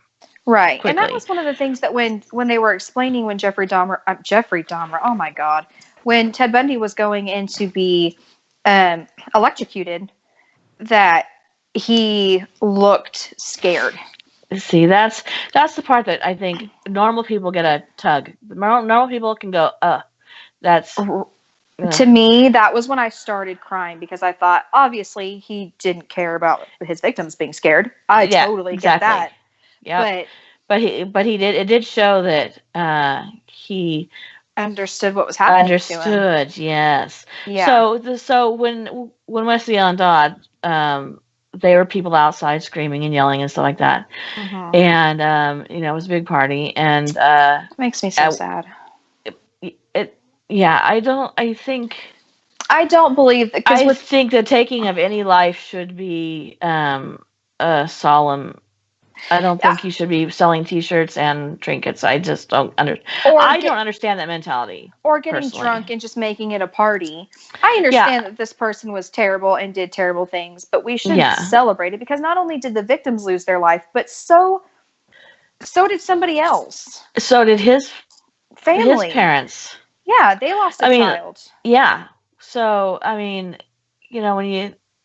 Right, quickly. And that was one of the things that when they were explaining when Jeffrey Dahmer, oh my God, when Ted Bundy was going in to be electrocuted, that he looked scared. See, that's the part that I think normal people get a tug. Normal people can go, that's... To me, that was when I started crying, because I thought, obviously, he didn't care about his victims being scared. I totally get that. Yeah, but he did. It did show that he understood what was happening. Understood, yes. Yeah. So when Wesley and Dodd, they were people outside screaming and yelling and stuff like that, and it was a big party, and it makes me so sad. Yeah, I don't believe that. I think the taking of any life should be a solemn. I don't think you should be selling T-shirts and trinkets. I just don't understand. I don't understand that mentality. Or getting drunk and just making it a party. I understand that this person was terrible and did terrible things, but we should celebrate it, because not only did the victims lose their life, but so did somebody else. So did his family, his parents. Yeah, they lost a child. Yeah. So when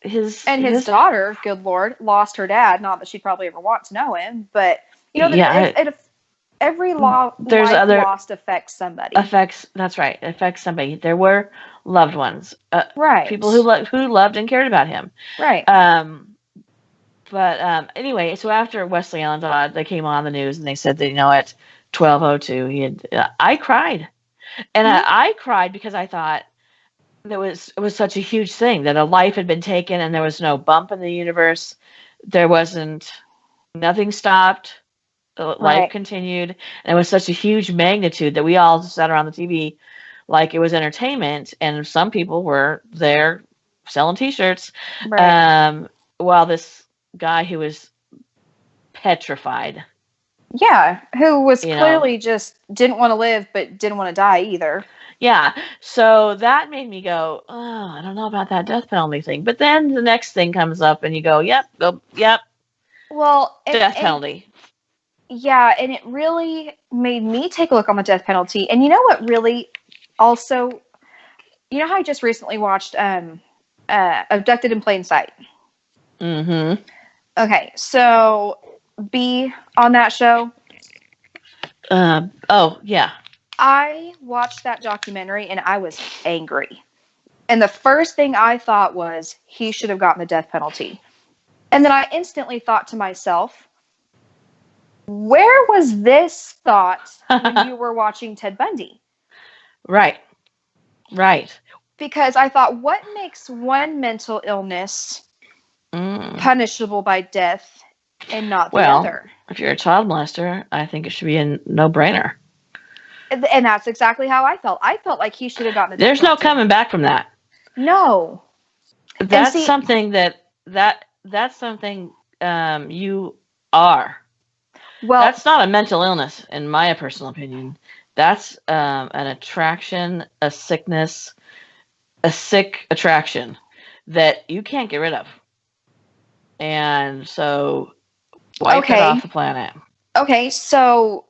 his daughter, good Lord, lost her dad. Not that she'd probably ever want to know him, but every life lost affects somebody. That's right. It affects somebody. There were loved ones, right? People who loved and cared about him, right? But anyway, so after Wesley Allen Dodd, they came on the news and they said that at 12:02 he had. I cried, and I cried because I thought. It was such a huge thing that a life had been taken and there was no bump in the universe. There wasn't, nothing stopped. Life continued. And it was such a huge magnitude that we all sat around the TV like it was entertainment. And some people were there selling T-shirts. Right. While this guy who was petrified. Yeah. Who was clearly just didn't want to live, but didn't want to die either. Yeah, so that made me go, oh, I don't know about that death penalty thing. But then the next thing comes up and you go, yep. Well, death penalty. Yeah, and it really made me take a look on the death penalty. And you know what really also, you know how I just recently watched Abducted in Plain Sight? Mm-hmm. Okay, so B on that show? Oh, yeah. I watched that documentary and I was angry. And the first thing I thought was, he should have gotten the death penalty. And then I instantly thought to myself, where was this thought when you were watching Ted Bundy? Right. Because I thought, what makes one mental illness punishable by death and not the other? If you're a child molester, I think it should be a no-brainer. And that's exactly how I felt. I felt like he should have gotten the death penalty. There's no coming back from that. No. That's something that's something you are. Well, that's not a mental illness, in my personal opinion. That's an attraction, a sickness, a sick attraction that you can't get rid of. And so, wipe it off the planet. Okay, so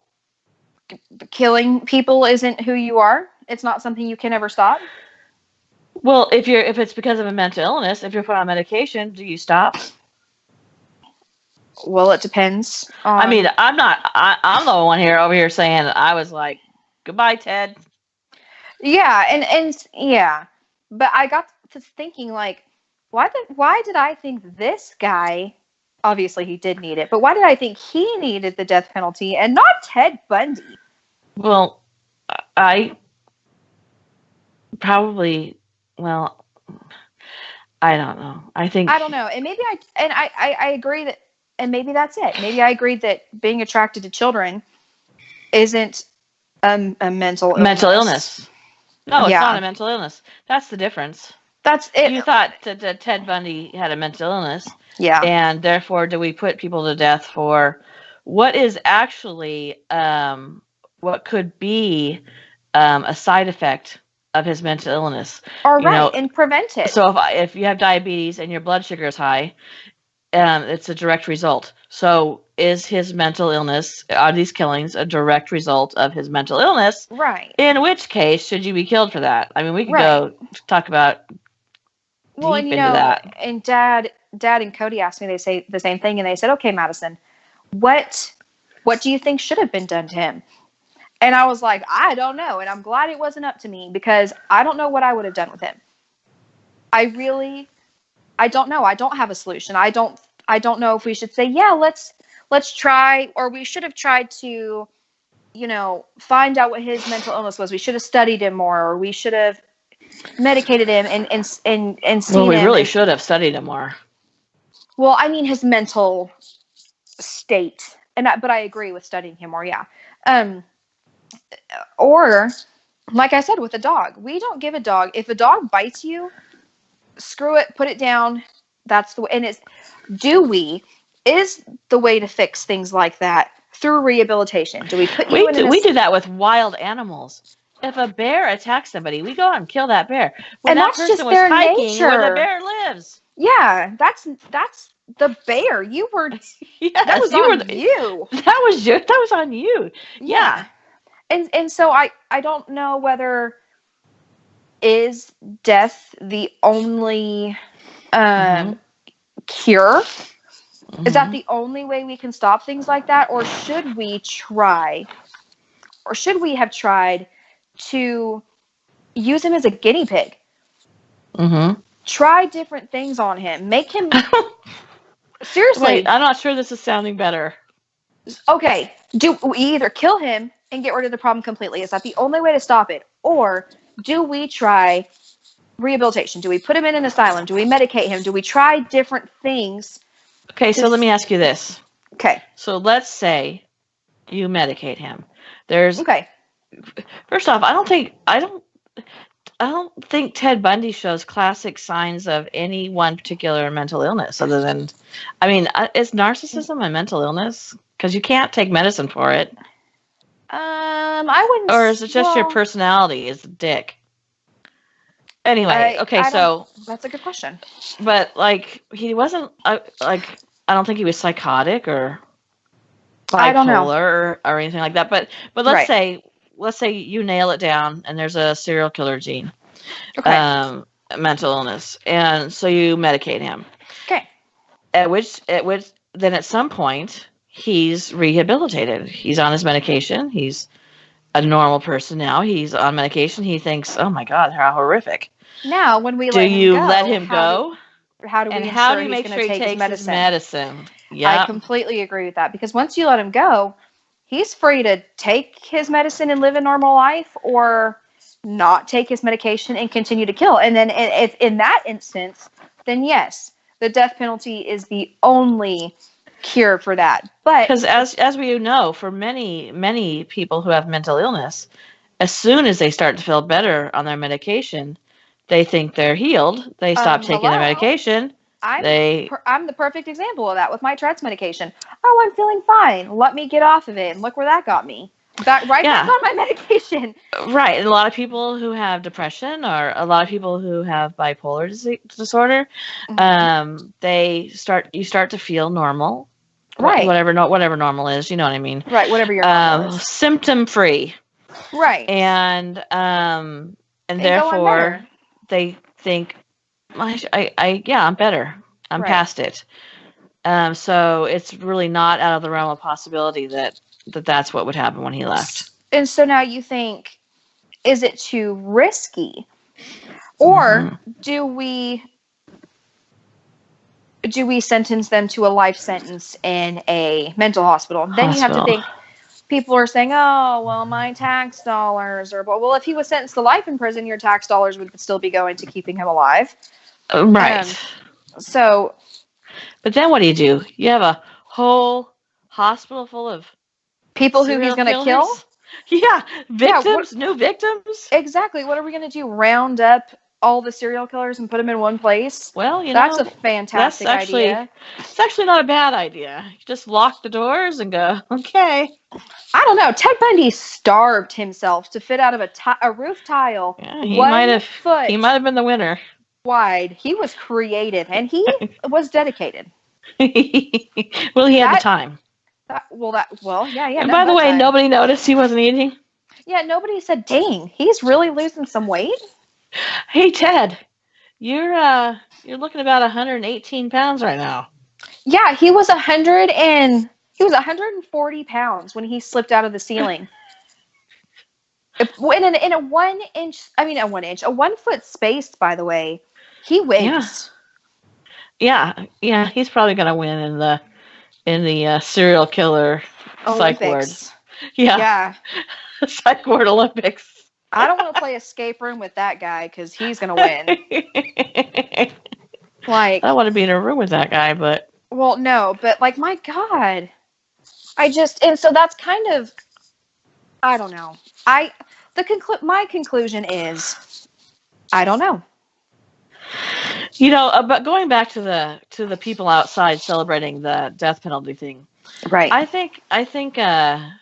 killing people isn't who you are? It's not something you can ever stop? Well, if it's because of a mental illness, if you're put on medication, do you stop? Well, it depends. I mean, I'm the one over here saying I was like, goodbye, Ted. Yeah, and yeah. But I got to thinking, like, why did I think this guy obviously he did need it, but why did I think he needed the death penalty and not Ted Bundy? Well, I probably, well, I don't know. I don't know. And maybe I agree that, and maybe that's it. Maybe I agree that being attracted to children isn't a mental illness. No, it's not a mental illness. That's the difference. That's it. You thought that Ted Bundy had a mental illness. Yeah. And therefore, do we put people to death for what is actually, what could be a side effect of his mental illness? Or and prevent it. So if you have diabetes and your blood sugar is high, it's a direct result. So is his mental illness, are these killings a direct result of his mental illness? Right. In which case, should you be killed for that? I mean, we could go talk about deep into that. And Dad and Cody asked me, they say the same thing, and they said, okay, Madison, what do you think should have been done to him? And I was like, I don't know. And I'm glad it wasn't up to me, because I don't know what I would have done with him. I don't know. I don't have a solution. I don't know if we should say, yeah, let's try, or we should have tried to, find out what his mental illness was. We should have studied him more, or we should have medicated him and seen him. Well, we really should have studied him more. Well, I mean his mental state, but I agree with studying him more. Yeah. Or, like I said, with a dog, we don't give a dog. If a dog bites you, screw it, put it down. That's the way. And is the way to fix things like that through rehabilitation? Do we put you in? We do that with wild animals. If a bear attacks somebody, we go out and kill that bear. When that person was hiking where the bear lives. Yeah, that's the bear. You were. Yes, that was on you. That was on you. Yeah. And so I don't know whether is death the only cure? Is that the only way we can stop things like that? Or should we have tried to use him as a guinea pig? Mm-hmm. Try different things on him. Make him... Seriously. Wait, I'm not sure this is sounding better. Okay. Do we either kill him and get rid of the problem completely? Is that the only way to stop it? Or do we try rehabilitation? Do we put him in an asylum? Do we medicate him? Do we try different things? Okay, so let me ask you this. Okay. So let's say you medicate him. Okay. First off, I don't think Ted Bundy shows classic signs of any one particular mental illness other than, is narcissism a mental illness? Because you can't take medicine for it. I wouldn't. Or is it just your personality is a dick? Anyway, so that's a good question. But he wasn't I don't think he was psychotic or bipolar or anything like that. But let's say you nail it down and there's a serial killer gene, mental illness, and so you medicate him. Okay. At which then at some point he's rehabilitated. He's on his medication. He's a normal person now. He's on medication. He thinks, oh my God, how horrific. Now, when we let him go? How do we make sure he takes his medicine? Yeah, I completely agree with that, because once you let him go, he's free to take his medicine and live a normal life, or not take his medication and continue to kill. And then, if in that instance, then yes, the death penalty is the only cure for that. But because as we know, for many people who have mental illness, as soon as they start to feel better on their medication, they think they're healed. They stop taking their medication. I'm the perfect example of that with my Tourette's medication. Oh, I'm feeling fine. Let me get off of it. And look where that got me. Back on my medication. Right. And a lot of people who have depression, or a lot of people who have bipolar disorder, you start to feel normal. Right. Whatever normal is, you know what I mean? Right. Whatever your normal is. Symptom free. Right. And therefore they think, I'm better. I'm past it. So it's really not out of the realm of possibility that's what would happen when he left. And so now you think, is it too risky? Or do we do we sentence them to a life sentence in a mental hospital? Then you have to think, people are saying, oh, well, my tax dollars are, well, if he was sentenced to life in prison, your tax dollars would still be going to keeping him alive. Right. So. But then what do? You have a whole hospital full of people who he's going to kill? Yeah. Victims, new victims. Exactly. What are we going to do? Round up all the serial killers and put them in one place? Well, that's a fantastic idea. It's actually not a bad idea. You just lock the doors and go, okay. I don't know. Ted Bundy starved himself to fit out of a roof tile. Yeah, he might have been the winner. Wide. He was creative and he was dedicated. Well, he had the time. Yeah. And by the way, nobody noticed he wasn't eating. Yeah, nobody said, "Dang, he's really losing some weight." Hey, Ted, you're looking about 118 pounds right now. Yeah, he was 140 pounds when he slipped out of the ceiling. In a 1 foot space, by the way, he wins. Yeah, he's probably gonna win in the serial killer psych ward. Yeah. Psych ward Olympics. I don't want to play escape room with that guy because he's gonna win. I don't want to be in a room with that guy, but. Well, no, but my God, and so that's kind of, I don't know. My conclusion is, I don't know. But going back to the people outside celebrating the death penalty thing, right? I think the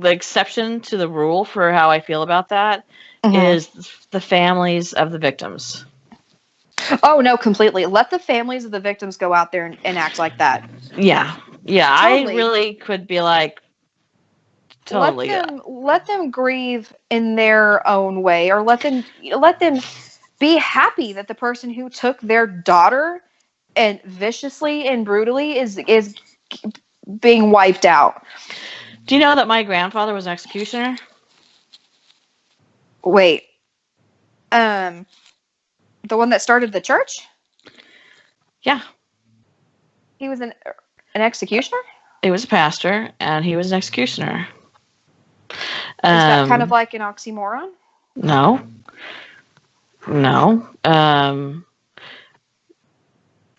exception to the rule for how I feel about that is the families of the victims. Oh no, completely. Let the families of the victims go out there and act like that. Yeah. Totally. I really could be like, totally. Let them grieve in their own way, or let them be happy that the person who took their daughter and viciously and brutally is being wiped out. Do you know that my grandfather was an executioner? Wait. The one that started the church? Yeah. He was an executioner? He was a pastor, and he was an executioner. Is that kind of like an oxymoron? No.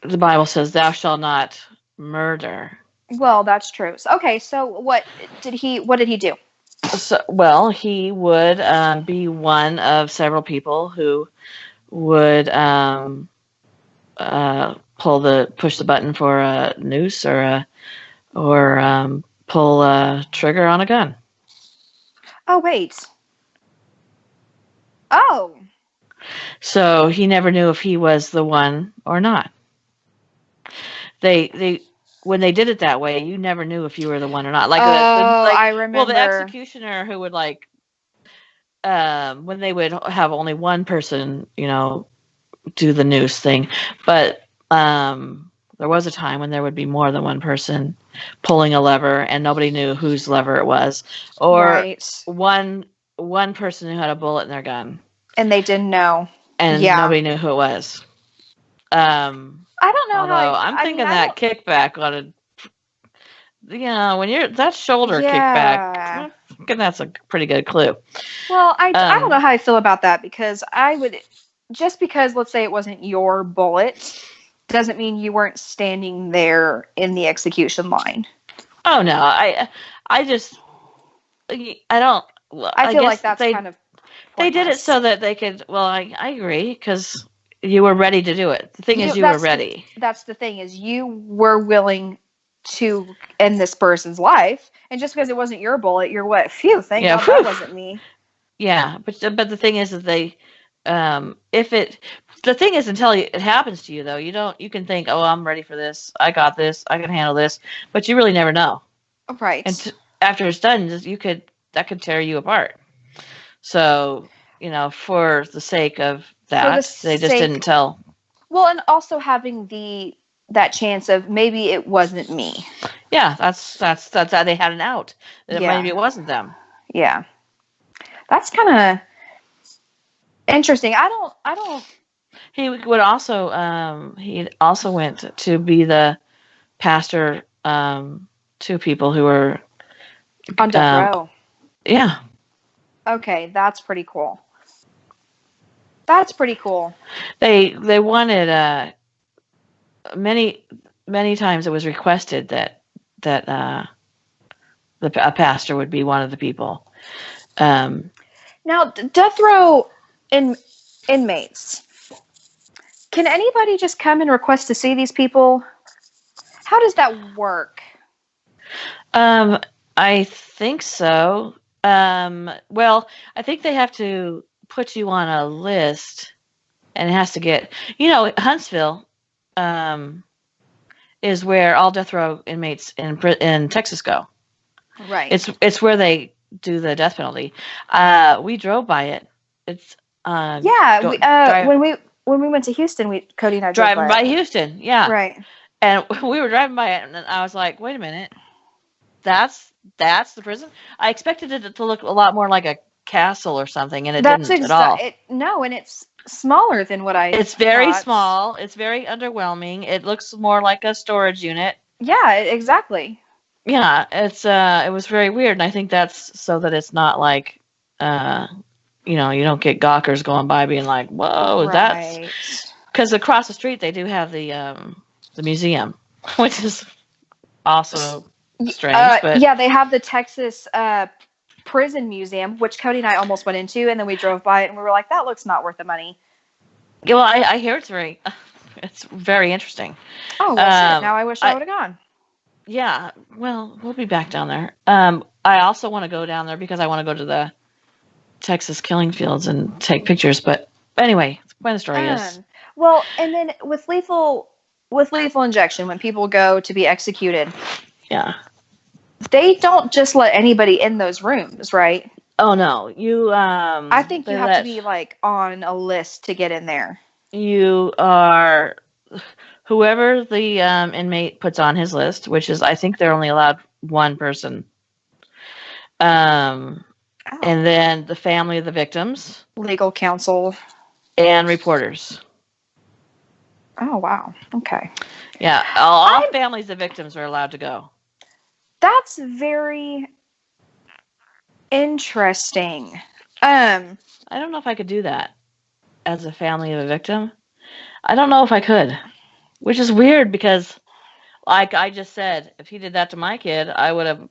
The Bible says, "Thou shalt not murder." Well, that's true. So what did he do? So, he would be one of several people who would push the button for a noose or pull a trigger on a gun. Oh, wait. Oh. So he never knew if he was the one or not. They when they did it that way, you never knew if you were the one or not. I remember. Well, the executioner who would when they would have only one person, do the noose thing, but there was a time when there would be more than one person pulling a lever, and nobody knew whose lever it was, or one person who had a bullet in their gun, and they didn't know, and nobody knew who it was. I don't know how. I'm thinking that kickback on when you're that shoulder kickback, that's a pretty good clue. Well, I don't know how I feel about that, because I would, just because, let's say it wasn't your bullet, doesn't mean you weren't standing there in the execution line. Oh no, I don't. I feel like that's kind of pointless. They did it so that they could. Well, I agree, because you were ready to do it. The thing is, you were ready. That's the thing, is you were willing to end this person's life, and just because it wasn't your bullet, you're what? Phew! Thank God that wasn't me. Yeah, but the thing is that they, the thing is, until it happens to you, though, you can think, oh, I'm ready for this. I got this. I can handle this. But you really never know. Right. And after it's done, that could tear you apart. So, for the sake of that, they just didn't tell. Well, and also having that chance of maybe it wasn't me. Yeah, that's how they had an out. Maybe it wasn't them. Yeah. That's kind of interesting. I don't. he also went to be the pastor to people who were On death row. Yeah. Okay, that's pretty cool. That's pretty cool. They wanted many times it was requested that a pastor would be one of the people. Now, death row inmates. Can anybody just come and request to see these people? How does that work? I think so. Well, I think they have to put you on a list, and it has to get, Huntsville, is where all death row inmates in Texas go. Right. It's where they do the death penalty. We drove by it. It's when we went to Houston, Cody and I drove driving by Houston. Yeah. Right. And we were driving by it, and I was like, "Wait a minute, that's the prison." I expected it to look a lot more like a castle or something, and it didn't at all. No, and it's smaller than what I. It's very small. It's very underwhelming. It looks more like a storage unit. Yeah, exactly. Yeah, it was very weird, and I think that's so that it's not like, you don't get gawkers going by being like, "Whoa, right. That's," because across the street they do have the museum, which is also strange. But yeah, they have the Texas prison museum, which Cody and I almost went into, and then we drove by it and we were like, "That looks not worth the money." Yeah, well, I hear it's very interesting. Oh, well, shit. Now I wish I would have gone. Yeah, well, we'll be back down there. I also want to go down there because I want to go to the Texas killing fields and take pictures. But anyway, that's why the story is. Well, and then with lethal injection, when people go to be executed, yeah, they don't just let anybody in those rooms, right? Oh no, you. I think you have to be like on a list to get in there. You are. Whoever the inmate puts on his list, which is, I think they're only allowed one person. And then the family of the victims. Legal counsel. And reporters. Oh, wow. Okay. Yeah, all families of victims are allowed to go. That's very interesting. I don't know if I could do that as a family of a victim. I don't know if I could. Which is weird because, like I just said, if he did that to my kid, I would have.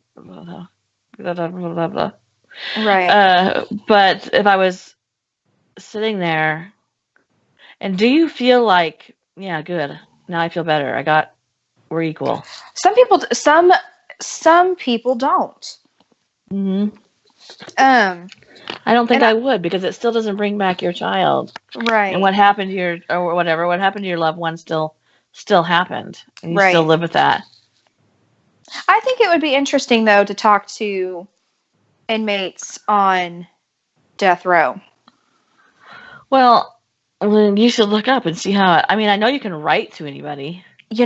Right. But if I was sitting there, and do you feel like, yeah, good. Now I feel better. We're equal. Some people don't. Mm-hmm. I don't think I would, because it still doesn't bring back your child. Right. And what happened to what happened to your loved one still happened, and you still live with that. I think it would be interesting, though, to talk to inmates on death row. Well, you should look up and see how. I mean, I know you can write to anybody. Is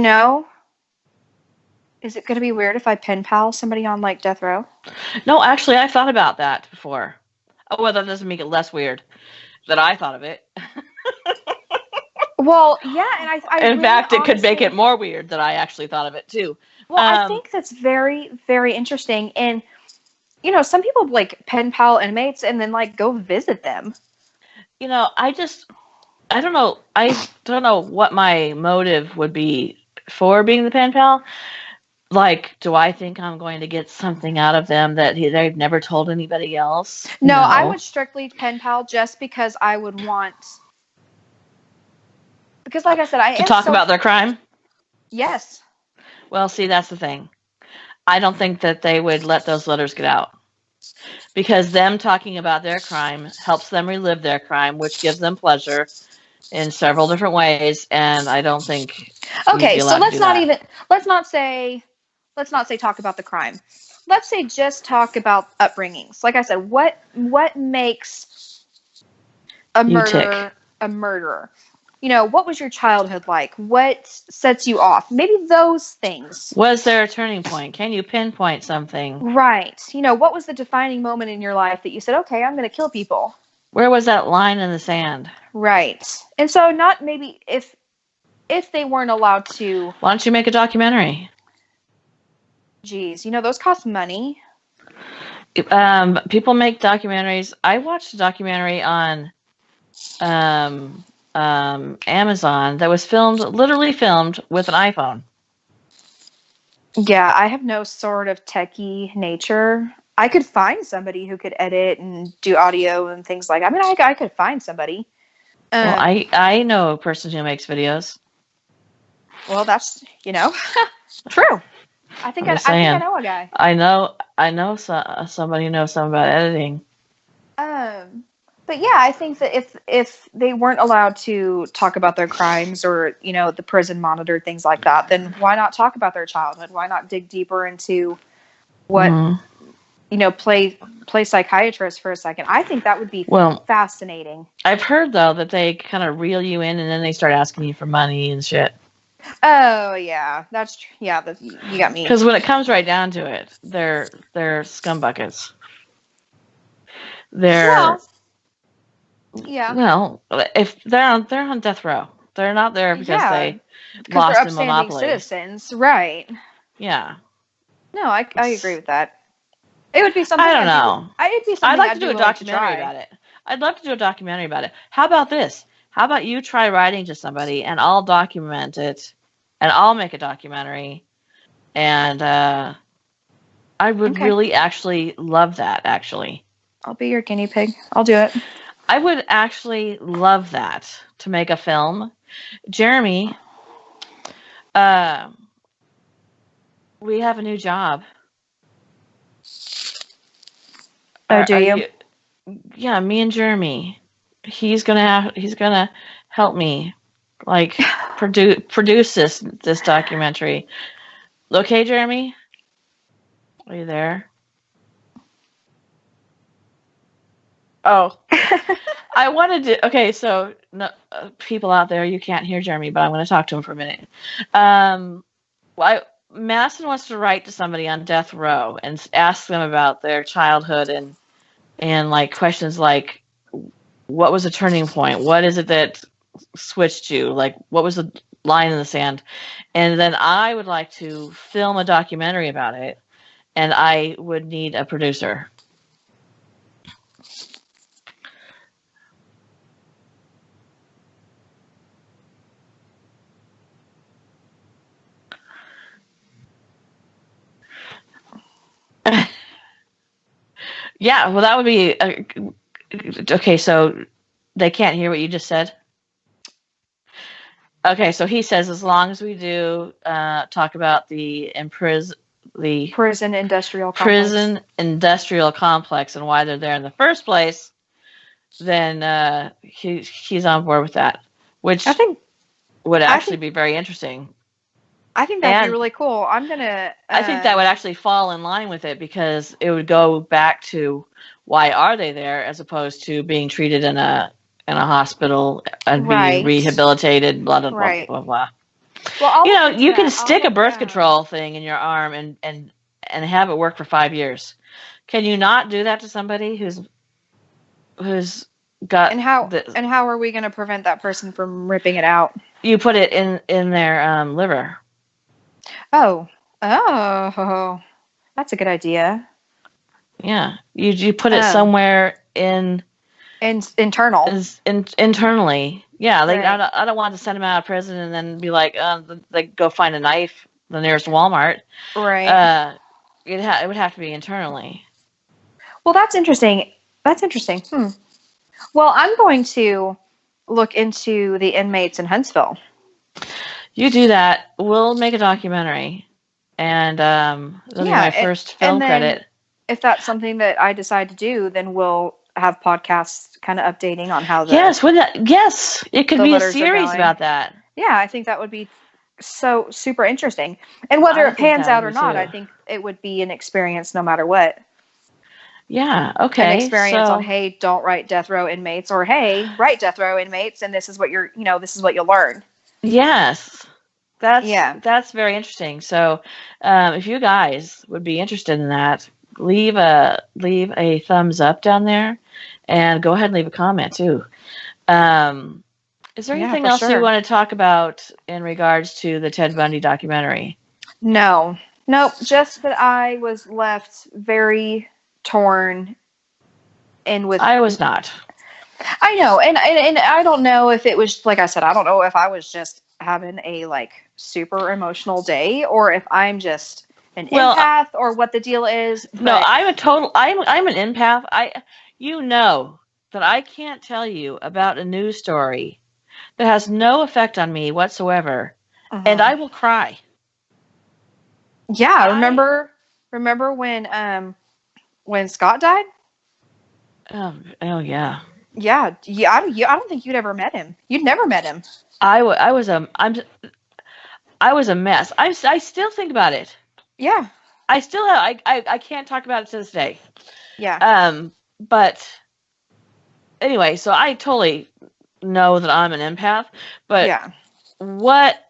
it going to be weird if I pen pal somebody on like death row? No, actually, I've thought about that before. Oh, well, that doesn't make it less weird that I thought of it. Well, yeah, and I in fact, it could make it more weird that I actually thought of it too. Well, I think that's very, very interesting. And, some people like pen pal inmates and then like go visit them. I don't know. I don't know what my motive would be for being the pen pal. Like, do I think I'm going to get something out of them that they've never told anybody else? No, I would strictly pen pal just because I would want. Because, like I said, to talk about their crime? Yes. Well, see, that's the thing. I don't think that they would let those letters get out. Because them talking about their crime helps them relive their crime, which gives them pleasure in several different ways. And I don't think. Okay, so let's not say talk about the crime. Let's say just talk about upbringings. Like I said, what makes a murderer a murderer? What was your childhood like? What sets you off? Maybe those things. Was there a turning point? Can you pinpoint something? Right. What was the defining moment in your life that you said, okay, I'm going to kill people? Where was that line in the sand? Right. And so not maybe if they weren't allowed to. Why don't you make a documentary? Geez, those cost money. People make documentaries. I watched a documentary on Amazon that was literally filmed with an iPhone. Yeah, I have no sort of techie nature. I could find somebody who could edit and do audio and things like that. I mean, I could find somebody. Well, I know a person who makes videos. Well, that's, true. I think I know a guy. I know somebody who knows something about editing. But yeah, I think that if they weren't allowed to talk about their crimes or, the prison monitored things like that, then why not talk about their childhood? Why not dig deeper into what, play psychiatrist for a second? I think that would be fascinating. I've heard, though, that they kind of reel you in and then they start asking you for money and shit. Oh, yeah. That's true. Yeah, you got me. Because when it comes right down to it, they're scumbuckets. If they're on death row, they're not there because they lost in Monopoly. Citizens, right? Yeah. No, I agree with that. It would be something. I don't know. I'd like to do a documentary about it. I'd love to do a documentary about it. How about this? How about you try writing to somebody and I'll document it, and I'll make a documentary, and I would really actually love that. Actually, I'll be your guinea pig. I'll do it. I would actually love that, to make a film. Jeremy, we have a new job. Oh, do you? Yeah, me and Jeremy. He's gonna help me, like, produce this documentary. Okay, Jeremy? Are you there? Oh. I wanted to. Okay, so no, people out there, you can't hear Jeremy, but I'm going to talk to him for a minute. Madison wants to write to somebody on death row and ask them about their childhood and like questions like, what was a turning point? What is it that switched you? Like, what was the line in the sand? And then I would like to film a documentary about it, and I would need a producer. Yeah, well, that would be okay. So they can't hear what you just said. Okay, so he says as long as we do talk about the prison industrial complex and why they're there in the first place, then he's on board with that, which I think would actually be very interesting. I think that'd be really cool. I think that would actually fall in line with it, because it would go back to why are they there, as opposed to being treated in a hospital and being rehabilitated, blah, blah, blah, blah, blah. Well, you can stick a birth control thing in your arm and have it work for 5 years. Can you not do that to somebody who's got? And how are we going to prevent that person from ripping it out? You put it in their liver. Oh, that's a good idea. Yeah, you put it somewhere internally. Yeah, like I don't want to send them out of prison and then be like, like go find a knife the nearest Walmart. Right. It would have to be internally. Well, that's interesting. Well, I'm going to look into the inmates in Huntsville. You do that. We'll make a documentary, and that'll be my first film credit. If that's something that I decide to do, then we'll have podcasts kind of updating on how the it could be a series about that. Yeah, I think that would be so super interesting. And whether it pans out or not, I think it would be an experience no matter what. Yeah, okay. An experience on, hey, don't write death row inmates, or hey, write death row inmates, and this is what this is what you'll learn. Yes. That's very interesting. So, if you guys would be interested in that, leave a thumbs up down there, And go ahead and leave a comment too. Is there anything for else you sure. want to talk about in regards to the Ted Bundy documentary? No. Nope. Just that I was left very torn and with. I was not. I know, and I don't know if it was, like I said, I don't know if I was just having a like super emotional day or if I'm just an empath or what the deal is. No, I'm an empath. You know that I can't tell you about a news story that has no effect on me whatsoever, and I will cry. Yeah, remember when Scott died? Oh yeah. Yeah. I don't think you'd ever met him. You'd never met him. I was a mess. I still think about it. Yeah. I still have. I can't talk about it to this day. Yeah. But anyway, so I totally know that I'm an empath. But yeah. What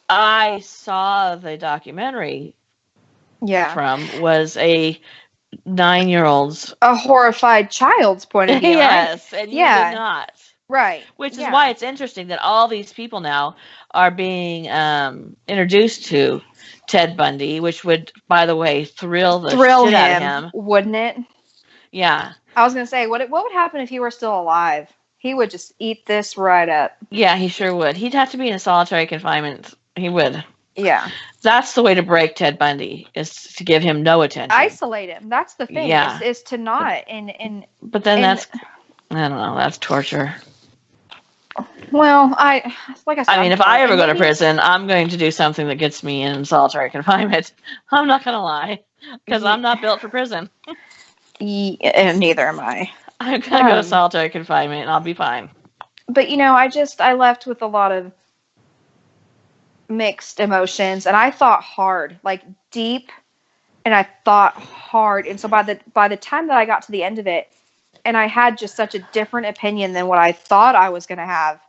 I saw the documentary from was a 9-year-old's, a horrified child's point of view. Yes, right? And you did not. Right. Which is why it's interesting that all these people now are being introduced to Ted Bundy, which would, by the way, thrill shit out of him. Wouldn't it? Yeah. I was going to say, what would happen if he were still alive? He would just eat this right up. Yeah, he sure would. He'd have to be in a solitary confinement. He would. Yeah. That's the way to break Ted Bundy, is to give him no attention. Isolate him. That's the thing. Yeah. Is to not. But then that's, I don't know, that's torture. Well, like I said, I mean, if I ever go to prison, I'm going to do something that gets me in solitary confinement. I'm not going to lie, because I'm not built for prison. And neither am I. I'm going to go to solitary confinement, and I'll be fine. But, I left with a lot of mixed emotions, and I thought hard, like deep, and I thought hard. And so by the time that I got to the end of it, and I had just such a different opinion than what I thought I was going to have,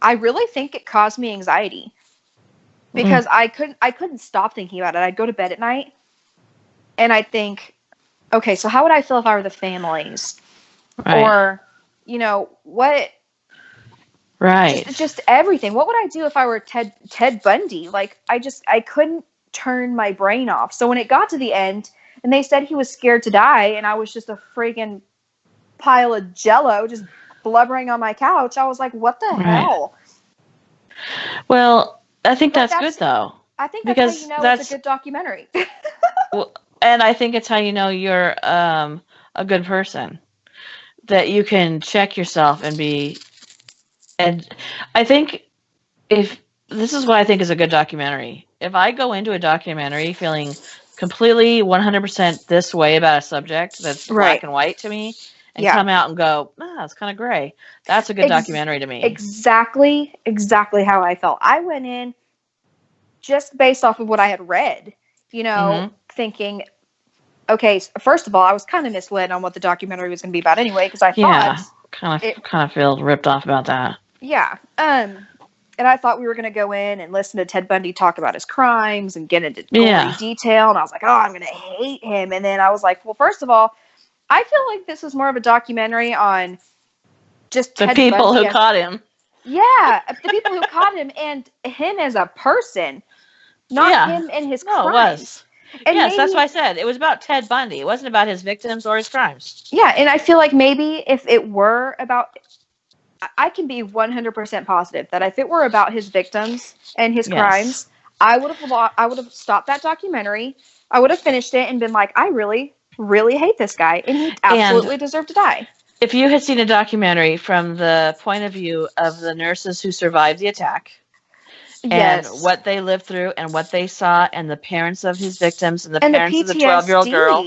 I really think it caused me anxiety. Because I couldn't stop thinking about it. I'd go to bed at night, and I'd think, okay, so how would I feel if I were the families? Right. Or, what... Right. Just everything. What would I do if I were Ted Bundy? Like, I couldn't turn my brain off. So when it got to the end, and they said he was scared to die, and I was just a friggin' pile of jello just blubbering on my couch, I was like, what the hell? Well, I think that's good, though. I think that's how you know it's a good documentary. Well, and I think it's how you know you're a good person. That you can check yourself and be... And I think if this is what I think is a good documentary. If I go into a documentary feeling completely 100% this way about a subject that's black and white to me, and come out and go, it's kind of gray, that's a good documentary to me. Exactly how I felt. I went in just based off of what I had read, thinking, okay, first of all, I was kind of misled on what the documentary was going to be about anyway, because I thought... kind of feel ripped off about that. Yeah. And I thought we were going to go in and listen to Ted Bundy talk about his crimes and get into gory detail. And I was like, I'm going to hate him. And then I was like, well, first of all, I feel like this is more of a documentary on just the people who caught him. Yeah. The people who caught him and him as a person, not him and his crimes. No, it was. And yes, that's what I said. It was about Ted Bundy. It wasn't about his victims or his crimes. Yeah, and I feel like maybe if it were about... I can be 100% positive that if it were about his victims and his crimes, I would have stopped that documentary. I would have finished it and been like, I really, really hate this guy, and he absolutely deserved to die. If you had seen a documentary from the point of view of the nurses who survived the attack, and what they lived through, and what they saw, and the parents of his victims, and the parents of the 12-year-old girl,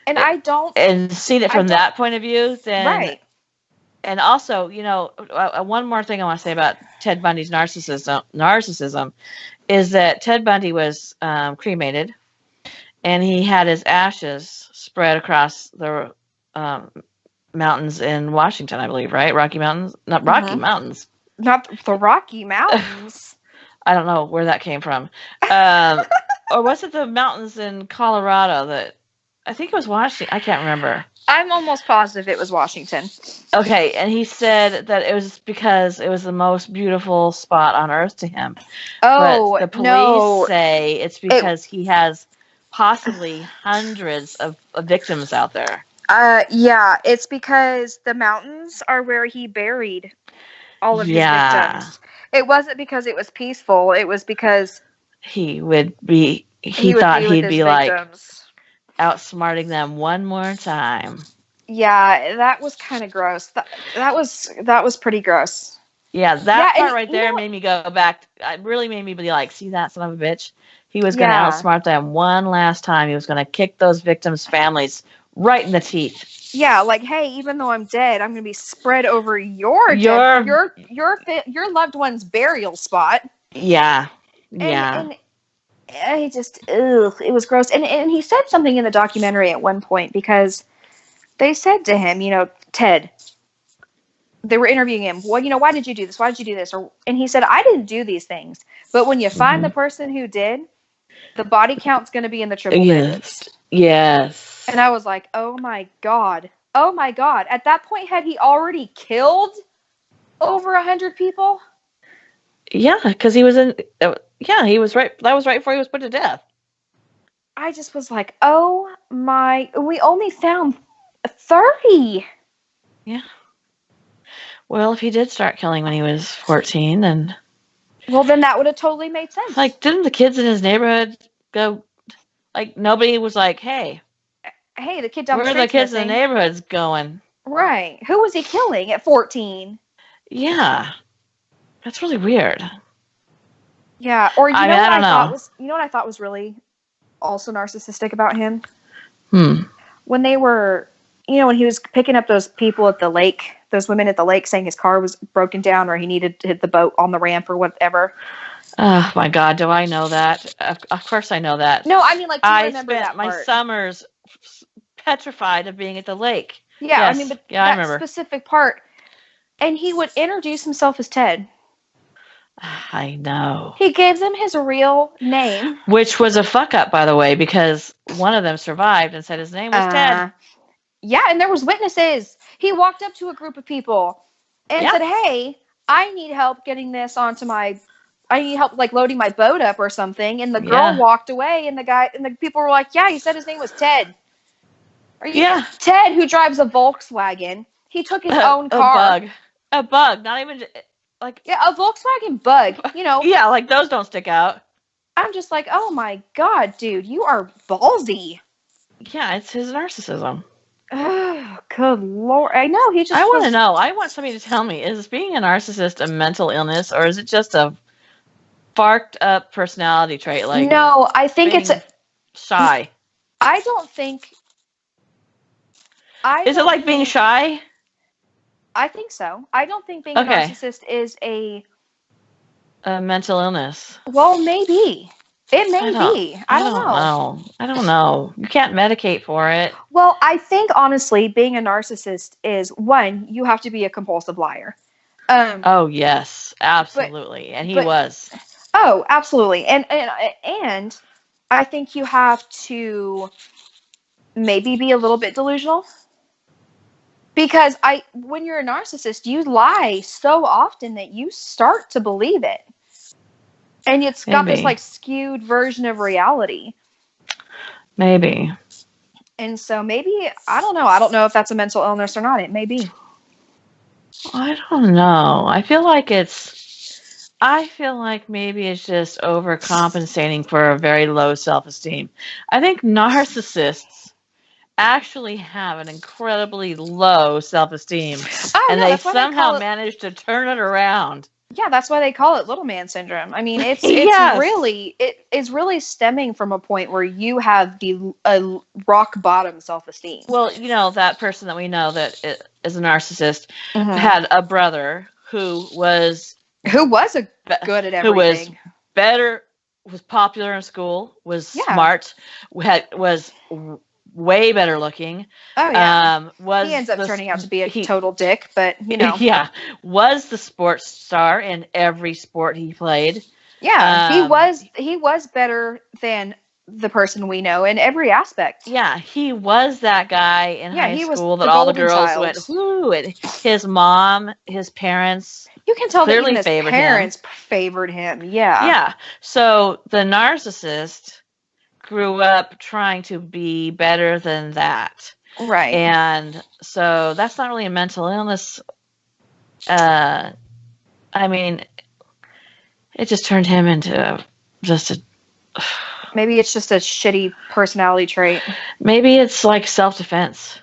and I don't... And seen it from that point of view, then... Right. And also, one more thing I want to say about Ted Bundy's narcissism is that Ted Bundy was cremated, and he had his ashes spread across the mountains in Washington, I believe, right? Rocky Mountains? Not Rocky Mountains. Not the Rocky Mountains. I don't know where that came from. Or was it the mountains in Colorado that I think it was Washington? I can't remember. I'm almost positive it was Washington. Okay, and he said that it was because it was the most beautiful spot on earth to him. Oh, But the police no. say it's because he has possibly hundreds of victims out there. Yeah, it's because the mountains are where he buried all of his victims. It wasn't because it was peaceful. It was because he would be. He would thought be with he'd his be like victims. outsmarting them one more time. Yeah, that was kind of gross. That was pretty gross. Yeah, that part and right there know, made me go back. It really made me be like, see that son of a bitch? He was going to outsmart them one last time. He was going to kick those victims' families right in the teeth. Yeah, like, hey, even though I'm dead, I'm going to be spread over your loved one's burial spot. Yeah. And I just, it was gross. And he said something in the documentary at one point, because they said to him, Ted, they were interviewing him. Well, why did you do this? Why did you do this? And he said, I didn't do these things. But when you find the person who did, the body count's going to be in the triple digits. Yes. And I was like, oh my God. Oh my God. At that point, had he already killed over 100 people? Yeah, because he was in. Yeah, he was right. That was right before he was put to death. I just was like, oh my. We only found 30. Yeah. Well, if he did start killing when he was 14, then. Well, then that would have totally made sense. Like, didn't the kids in his neighborhood go? Like, nobody was like, hey, the kid down the street. Where are the kids in the neighborhoods going? Right. Who was he killing at 14? Yeah. That's really weird. Yeah. Or I know what I thought was really also narcissistic about him? When they were, when he was picking up those people at the lake, those women at the lake, saying his car was broken down or he needed to hit the boat on the ramp or whatever. Oh my God, do I know that? Of course I know that. No, I mean, like, do you remember that part? My summers petrified of being at the lake. Yeah, yes. I mean, but yeah, that I remember. specific part. And he would introduce himself as Ted. I know. He gave them his real name. Which was a fuck up, by the way, because one of them survived and said his name was Ted. Yeah, and there was witnesses. He walked up to a group of people and said, hey, I need help getting this onto I need help, like, loading my boat up or something. And the girl walked away, and the people were like, yeah, he said his name was Ted. Ted, who drives a Volkswagen. He took his own car. A bug. Not even, like... Yeah, a Volkswagen bug, Yeah, like, those don't stick out. I'm just like, oh my God, dude, you are ballsy. Yeah, it's his narcissism. Oh, good Lord. I know, he just... I want to know. I want somebody to tell me, is being a narcissist a mental illness, or is it just a farked up personality trait? Like, no, I think it's shy. I don't think... Is it like being shy? I think so. I don't think being a narcissist is a mental illness. Well, maybe. It may be. I don't know. I don't know. You can't medicate for it. Well, I think, honestly, being a narcissist is, one, you have to be a compulsive liar. Oh, yes. Absolutely. And he was. Oh, absolutely. And I think you have to maybe be a little bit delusional. Because when you're a narcissist, you lie so often that you start to believe it. And it's got this, like, skewed version of reality. Maybe. And so maybe, I don't know. I don't know if that's a mental illness or not. It may be. I don't know. I feel like maybe it's just overcompensating for a very low self-esteem. I think narcissists actually have an incredibly low self-esteem. And they somehow manage to turn it around. Yeah, that's why they call it little man syndrome. I mean, it's really stemming from a point where you have a rock bottom self-esteem. Well, that person that we know that is a narcissist had a brother who was good at everything. Was popular in school, was smart, was way better looking. Oh yeah. He ends up turning out to be a total dick, but Yeah. Was the sports star in every sport he played. Yeah, he was better than the person we know in every aspect. Yeah, he was that guy in high he was school that the all the golden girls child. went, whoo, and his mom, his parents You can tell that clearly even his favored parents him. favored him. Yeah. Yeah. So the narcissist grew up trying to be better than that. Right. And so that's not really a mental illness. I mean, it just turned him into just a. Maybe it's just a shitty personality trait. Maybe it's like self-defense.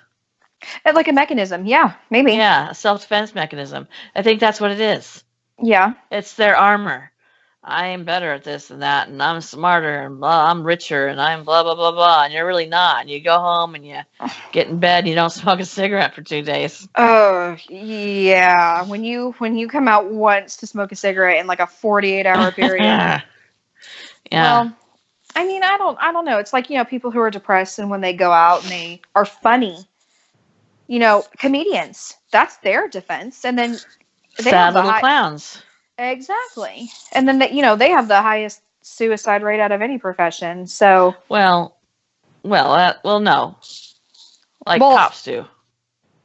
Like a mechanism. Yeah, maybe. Yeah, a self-defense mechanism. I think that's what it is. Yeah. It's their armor. I am better at this and that, and I'm smarter, and blah, I'm richer, and I'm blah, blah, blah, blah, and you're really not. And you go home and you get in bed and you don't smoke a cigarette for 2 days. Oh, yeah. When you come out once to smoke a cigarette in like a 48-hour period. Yeah. Well, I mean, I don't know. It's like, people who are depressed and when they go out and they are funny, comedians, that's their defense. And then they sad little clowns. Exactly. And then they have the highest suicide rate out of any profession. So well, no. Like cops do.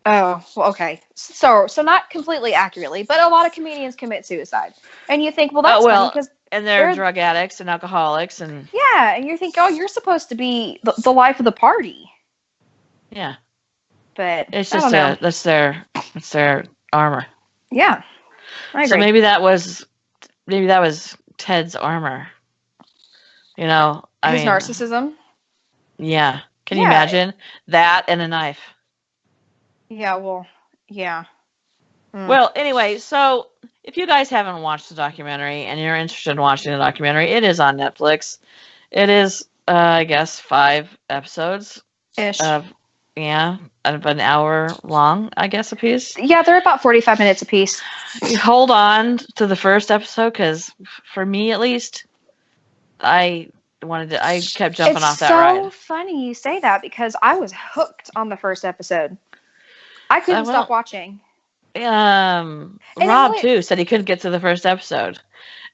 Oh, well, okay. So not completely accurately, but a lot of comedians commit suicide. And you think, well, that's funny because and they're drug addicts and alcoholics and yeah, and you think, oh, you're supposed to be the life of the party. Yeah. But it's just that's their armor. Yeah. I agree. So maybe that was Ted's armor. His narcissism. Yeah. Can you imagine that and a knife? Yeah, well, yeah. Well, anyway, so if you guys haven't watched the documentary and you're interested in watching the documentary, it is on Netflix. It is, I guess, 5 episodes. Ish. Of an hour long, I guess, a piece. Yeah, they're about 45 minutes a piece. You hold on to the first episode because, for me at least, I kept jumping off that ride. It's so funny you say that because I was hooked on the first episode. I couldn't stop watching. Rob too said he couldn't get to the first episode,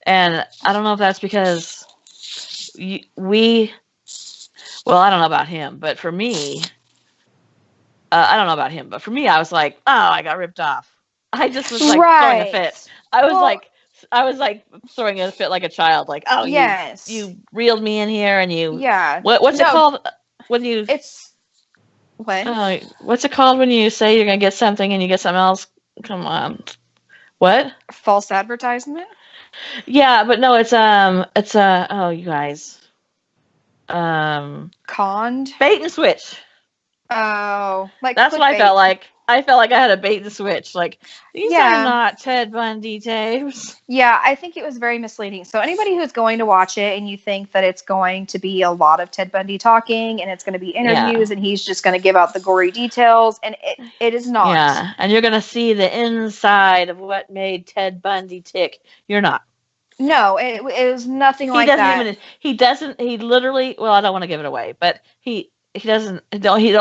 and I don't know if that's because I don't know about him, but for me, I don't know about him, but for me, I was like, oh, I got ripped off. I just was like throwing a fit. I was like throwing a fit like a child, like, oh, yes, you reeled me in here, and you, what's it called when you? It's what? What's it called when you say you're gonna get something and you get something else? Come on, what? False advertisement? Yeah, but no, it's you guys, conned, bait and switch. Oh, like that's what I felt like. I felt like I had a bait and switch. Like, these are not Ted Bundy tapes. Yeah, I think it was very misleading. So anybody who's going to watch it and you think that it's going to be a lot of Ted Bundy talking and it's going to be interviews and he's just going to give out the gory details, and it is not. Yeah, and you're going to see the inside of what made Ted Bundy tick. You're not. No, it was nothing like that. He literally, well, I don't want to give it away, but he doesn't, when he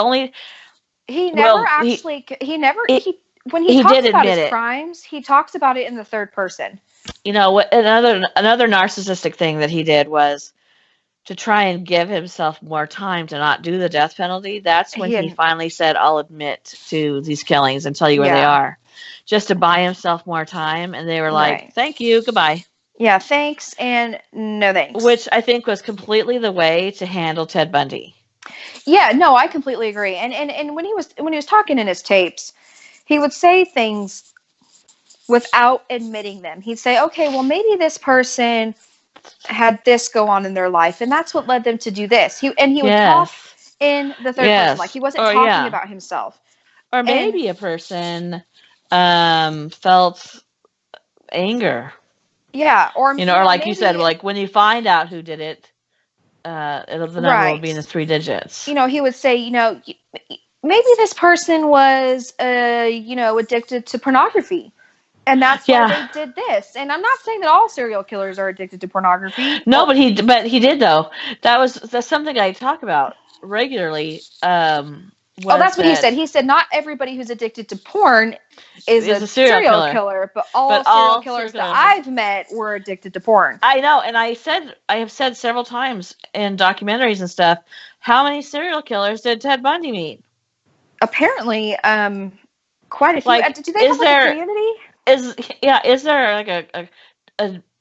talks about his crimes, he talks about it in the third person. Another narcissistic thing that he did was to try and give himself more time to not do the death penalty. That's when he finally said, I'll admit to these killings and tell you where they are, just to buy himself more time. And they were like, thank you, goodbye. Yeah, thanks and no thanks. Which I think was completely the way to handle Ted Bundy. Yeah, no, I completely agree. And when he was talking in his tapes, he would say things without admitting them. He'd say, okay, well, maybe this person had this go on in their life, and that's what led them to do this. He would talk in the third person, like he wasn't talking about himself. Or maybe a person felt anger. Yeah, or or like you said, like when you find out who did it, the number will be in the 3 digits. He would say, maybe this person was, addicted to pornography, and that's why they did this. And I'm not saying that all serial killers are addicted to pornography. No, but he did though. That's something I talk about regularly. Oh, that's what he said. He said not everybody who's addicted to porn is a serial killer, but all serial killers that I've met were addicted to porn. I know, and I have said several times in documentaries and stuff, how many serial killers did Ted Bundy meet? Apparently, quite a few. Do they have a community? Is there like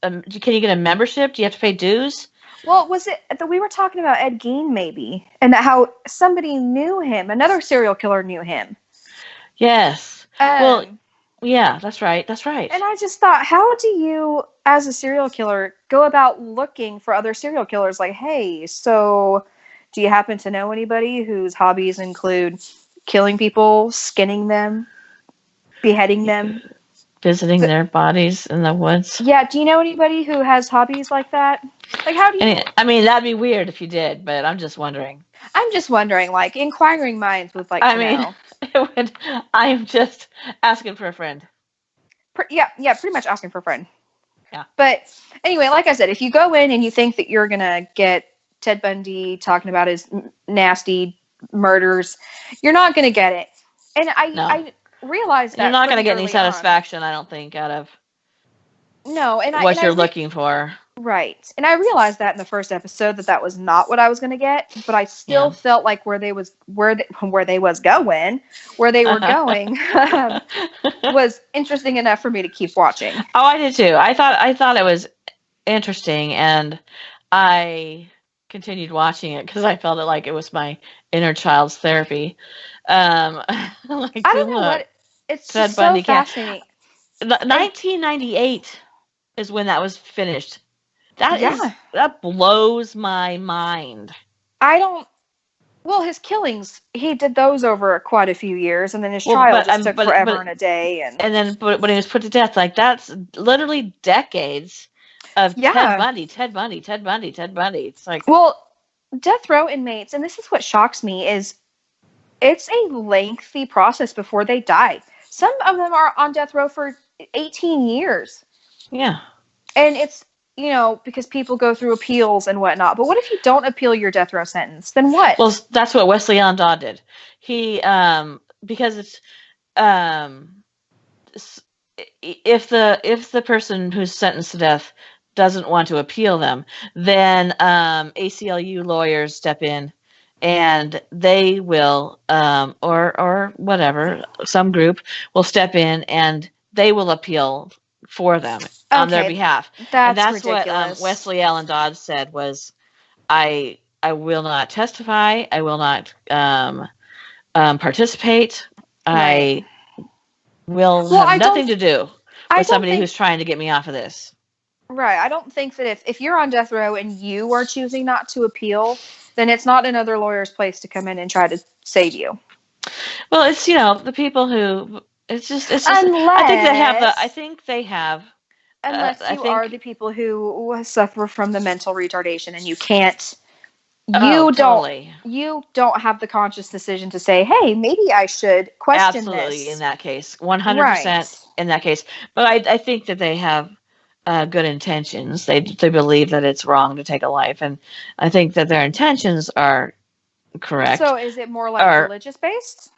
can you get a membership? Do you have to pay dues? Well, was it that we were talking about Ed Gein maybe, and that how somebody knew him, another serial killer knew him? Yes. Well, yeah, that's right. That's right. And I just thought, how do you, as a serial killer, go about looking for other serial killers? Like, hey, so do you happen to know anybody whose hobbies include killing people, skinning them, beheading them? Visiting their bodies in the woods. Yeah, do you know anybody who has hobbies like that? Like, how do you... I mean, that'd be weird if you did, but I'm just wondering. Like, inquiring minds would like to know. I'm just asking for a friend. Yeah, pretty much asking for a friend. Yeah. But anyway, like I said, if you go in and you think that you're going to get Ted Bundy talking about his nasty murders, you're not going to get it. And I realize that you're not going to get any satisfaction, I don't think, out of what you're looking for. Right. And I realized that in the first episode that was not what I was going to get, but I still felt like where they were going was interesting enough for me to keep watching. Oh, I did too. I thought it was interesting, and I continued watching it because I felt like it was my inner child's therapy. I don't know what it's Ted Bundy so fascinating. 1998 is when that was finished. That blows my mind. Well, his killings, he did those over quite a few years, and then his trial just took forever and a day. And then when he was put to death, like, that's literally decades of Ted Bundy. It's like... Well, death row inmates, and this is what shocks me, is it's a lengthy process before they die. Some of them are on death row for 18 years. Yeah. And it's, because people go through appeals and whatnot. But what if you don't appeal your death row sentence? Then what? Well, that's what Wesley Allen Dodd did. He, because it's, if the person who's sentenced to death doesn't want to appeal them, then ACLU lawyers step in, and they will, or whatever, some group will step in and they will appeal for them on their behalf. That's ridiculous. What Wesley Allen Dodd said was, I will not testify. I will not participate. Right. I will have nothing to do with somebody who's trying to get me off of this. Right. I don't think that if you're on death row and you are choosing not to appeal, then it's not another lawyer's place to come in and try to save you. Well, it's, the people who... It's just. Unless, I think they have. Unless you are the people who suffer from the mental retardation, and you can't. You don't have the conscious decision to say, "Hey, maybe I should question this." Absolutely, in that case, 100% in that case. But I think that they have good intentions. They believe that it's wrong to take a life, and I think that their intentions are correct. So, is it more like religious based?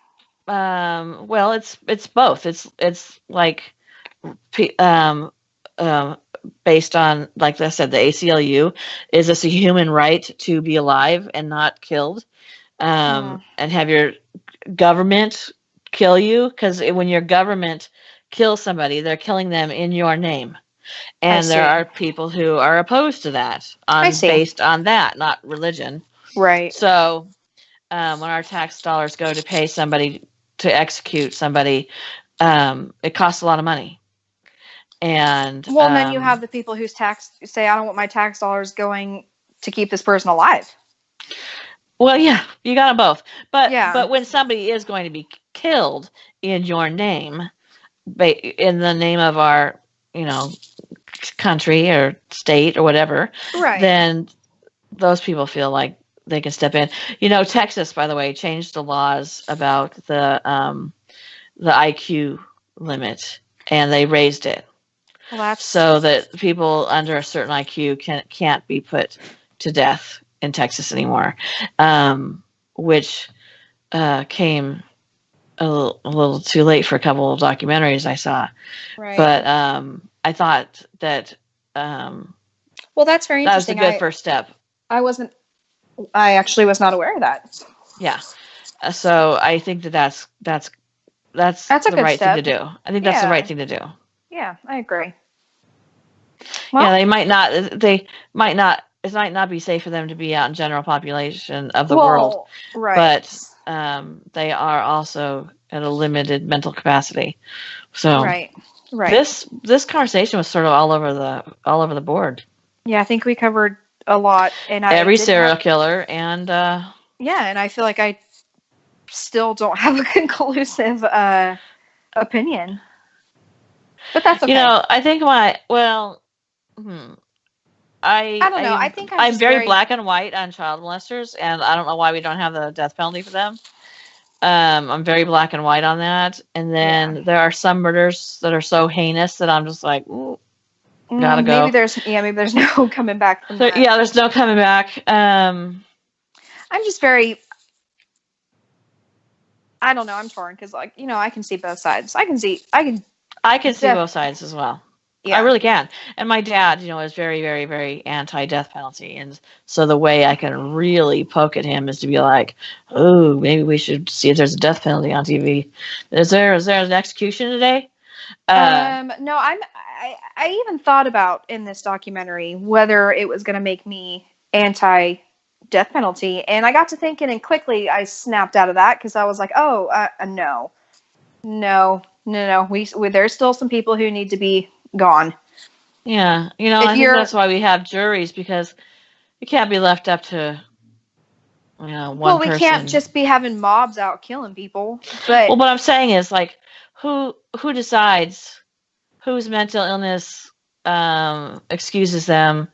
Well, it's both. It's like, based on, like I said, the ACLU, is this a human right to be alive and not killed, and have your government kill you? Because when your government kills somebody, they're killing them in your name, and there are people who are opposed to that based on that, not religion. Right. So, when our tax dollars go to pay somebody to execute somebody, it costs a lot of money. And then you have the people whose tax say, I don't want my tax dollars going to keep this person alive. Well, yeah, you got them both. But when somebody is going to be killed in your name, in the name of our, country or state or whatever, then those people feel like they can step in. Texas, by the way, changed the laws about the IQ limit, and they raised it. Well, so that people under a certain IQ can't be put to death in Texas anymore, which came a little too late for a couple of documentaries I saw. Right. But I thought that well, that's very that was a interesting. good first step. I actually was not aware of that. Yeah. So I think that's That's the a good right step. thing to do. I think that's the right thing to do. Yeah, I agree. Yeah, Well, they might not. It might not be safe for them to be out in general population of the world, right. but they are also at a limited mental capacity. So Right. this conversation was sort of all over the board. Yeah, I think we covered a lot, and Every serial killer, and yeah, and I feel like I still don't have a conclusive opinion, but that's okay. I think I don't know. I think I'm very black and white on child molesters, and I don't know why we don't have the death penalty for them. I'm very black and white on that, and then there are some murders that are so heinous that I'm just like, ooh, gotta go. Maybe there's no coming back from that. Yeah, there's no coming back. I'm just very. I don't know. I'm torn because, like, I can see both sides. I can see both sides as well. Yeah. I really can. And my dad, is very, very, very anti-death penalty. And so the way I can really poke at him is to be like, oh, maybe we should see if there's a death penalty on TV. Is there an execution today? No, I even thought about in this documentary whether it was going to make me anti-death penalty. And I got to thinking, and quickly I snapped out of that because I was like, oh, no. There's still some people who need to be gone. Yeah, I think that's why we have juries, because it can't be left up to one person. We can't just be having mobs out killing people. But what I'm saying is, like, who decides whose mental illness excuses them?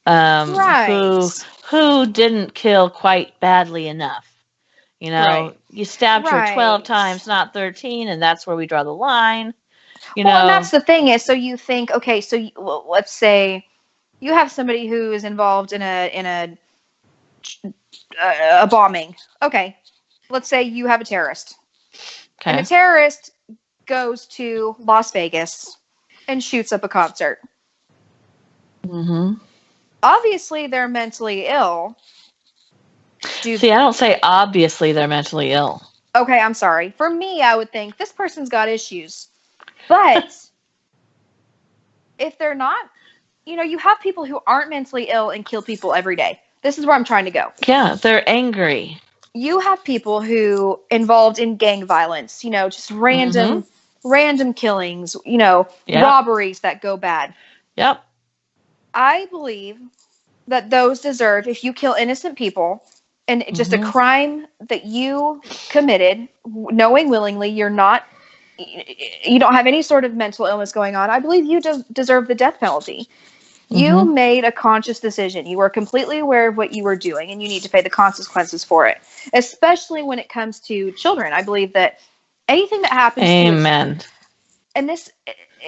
Right. Who didn't kill quite badly enough? Right. You stabbed her 12 times, not 13, and that's where we draw the line. And that's the thing is, so you think, okay, so let's say you have somebody who is involved in a bombing. Okay, let's say you have a terrorist. Okay. And a terrorist goes to Las Vegas and shoots up a concert. Mm-hmm. Obviously, they're mentally ill. See, I don't say obviously they're mentally ill. Okay, I'm sorry. For me, I would think this person's got issues. But if they're not, you have people who aren't mentally ill and kill people every day. This is where I'm trying to go. Yeah, they're angry. You have people who involved in gang violence, just random killings, robberies that go bad. Yep. I believe that those deserve, if you kill innocent people and just a crime that you committed, knowing willingly, you don't have any sort of mental illness going on, I believe you deserve the death penalty. You made a conscious decision. You were completely aware of what you were doing, and you need to pay the consequences for it, especially when it comes to children. I believe that anything that happens Amen. And this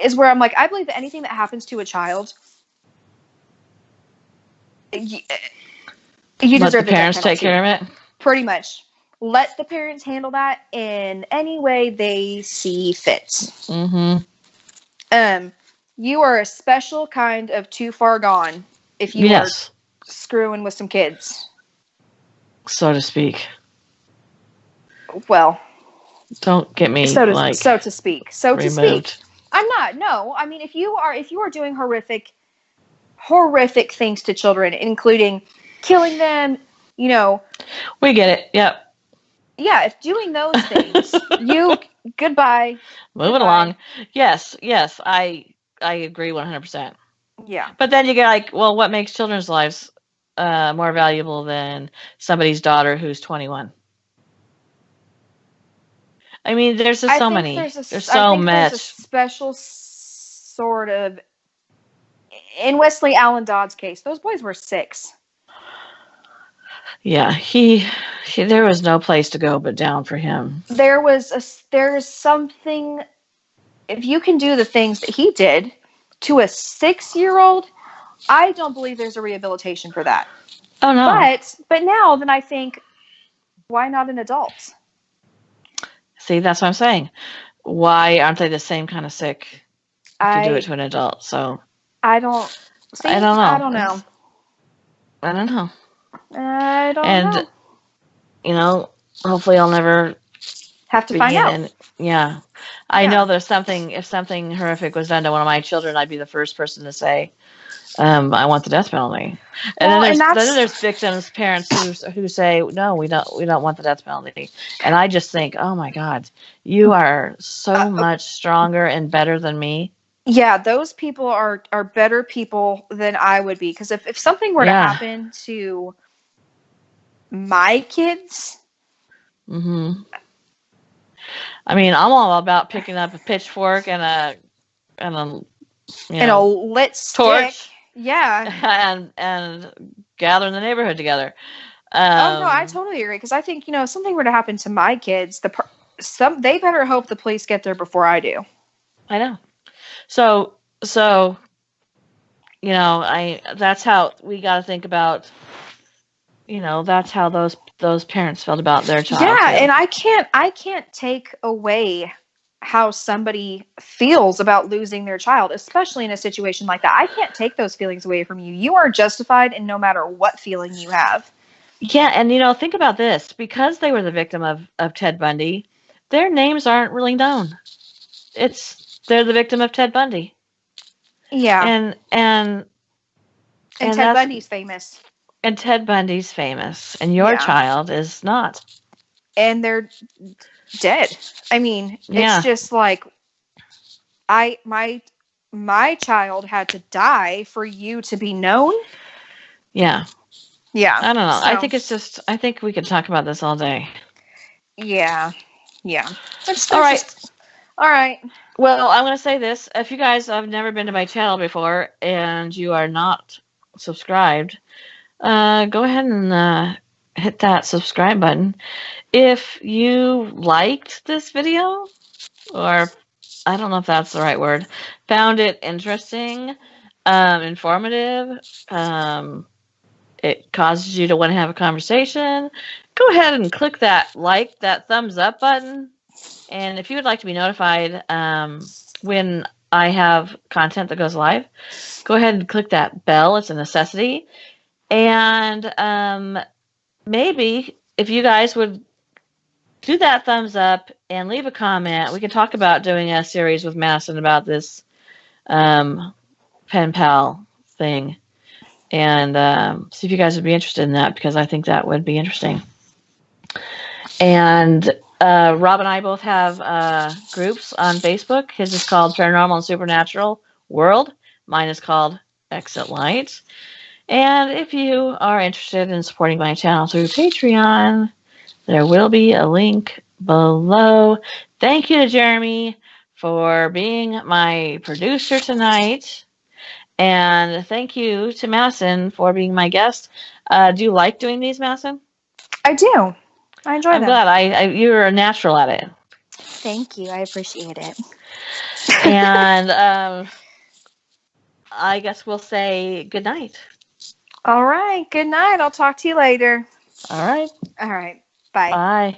is where I'm like, I believe that anything that happens to a child, you deserve the parents death penalty. Take care of it? Pretty much. Let the parents handle that in any way they see fit. You are a special kind of too far gone if you are screwing with some kids. So to speak. Well. Don't get me so to speak. I'm not. No. I mean, if you are doing horrific things to children, including killing them, We get it. Yep. Yeah, if doing those things, goodbye. Moving along. Yes, I agree 100%. Yeah. But then you get like, well, what makes children's lives more valuable than somebody's daughter who's 21? I mean, there's just so many. There's so much. There's a special sort of, in Wesley Allen Dodd's case, those boys were 6. Yeah, there was no place to go but down for him. There's something, if you can do the things that he did to a 6-year-old, I don't believe there's a rehabilitation for that. Oh no. But now then I think, why not an adult? See, that's what I'm saying. Why aren't they the same kind of sick if you do it I to an adult? So I don't see. I don't I know. don't know. I don't know. I don't And know. hopefully I'll never Have to be find in out. it. Yeah. I Yeah. know there's something, if something horrific was done to one of my children, I'd be the first person to say, I want the death penalty. And Well, and then that's there's victims' parents who say, no, we don't want the death penalty. And I just think, oh my God, you are so much stronger and better than me. yeah. Those people are better people than I would be, because if something were to Yeah. happen to my kids, hmm I mean, I'm all about picking up a pitchfork and a and a lit stick, torch yeah. and gathering the neighborhood together. Oh no, I Um, totally agree, because I think, if something were to happen to my kids, they better hope the police get there before I do. I know. So I that's how we got to think about. That's how those parents felt about their child Yeah, too. and I can't take away how somebody feels about losing their child, especially in a situation like that. I can't take those feelings away from you. You are justified in no matter what feeling you have. Yeah, and think about this: because they were the victim of Ted Bundy, their names aren't really known. They're the victim of Ted Bundy, Yeah, and and and and Ted that's Bundy's famous. and Ted Bundy's famous, and your Yeah, child is not. and they're dead. I mean, it's Yeah, just like I my child had to die for you to be known. yeah. Yeah. I don't know. So, I think we could talk about this all day. yeah. Yeah. It's All there's right. just all right. Well, I'm going to say this. If you guys have never been to my channel before and you are not subscribed, go ahead and hit that subscribe button. If you liked this video, or I don't know if that's the right word, found it interesting, informative, it causes you to want to have a conversation, go ahead and click that thumbs up button. And if you would like to be notified when I have content that goes live, go ahead and click that bell. It's a necessity. And maybe if you guys would do that thumbs up and leave a comment, we can talk about doing a series with Madison about this pen pal thing. And see if you guys would be interested in that, because I think that would be interesting. And Rob and I both have groups on Facebook. His is called Paranormal and Supernatural World. Mine is called Exit Light. And if you are interested in supporting my channel through Patreon, there will be a link below. Thank you to Jeremy for being my producer tonight. And thank you to Madison for being my guest. Do you like doing these, Madison? I do. I enjoy I'm them. glad. You're a natural at it. Thank you. I appreciate it. And I guess we'll say good night. All right. Good night. I'll talk to you later. All right. All right. Bye. Bye.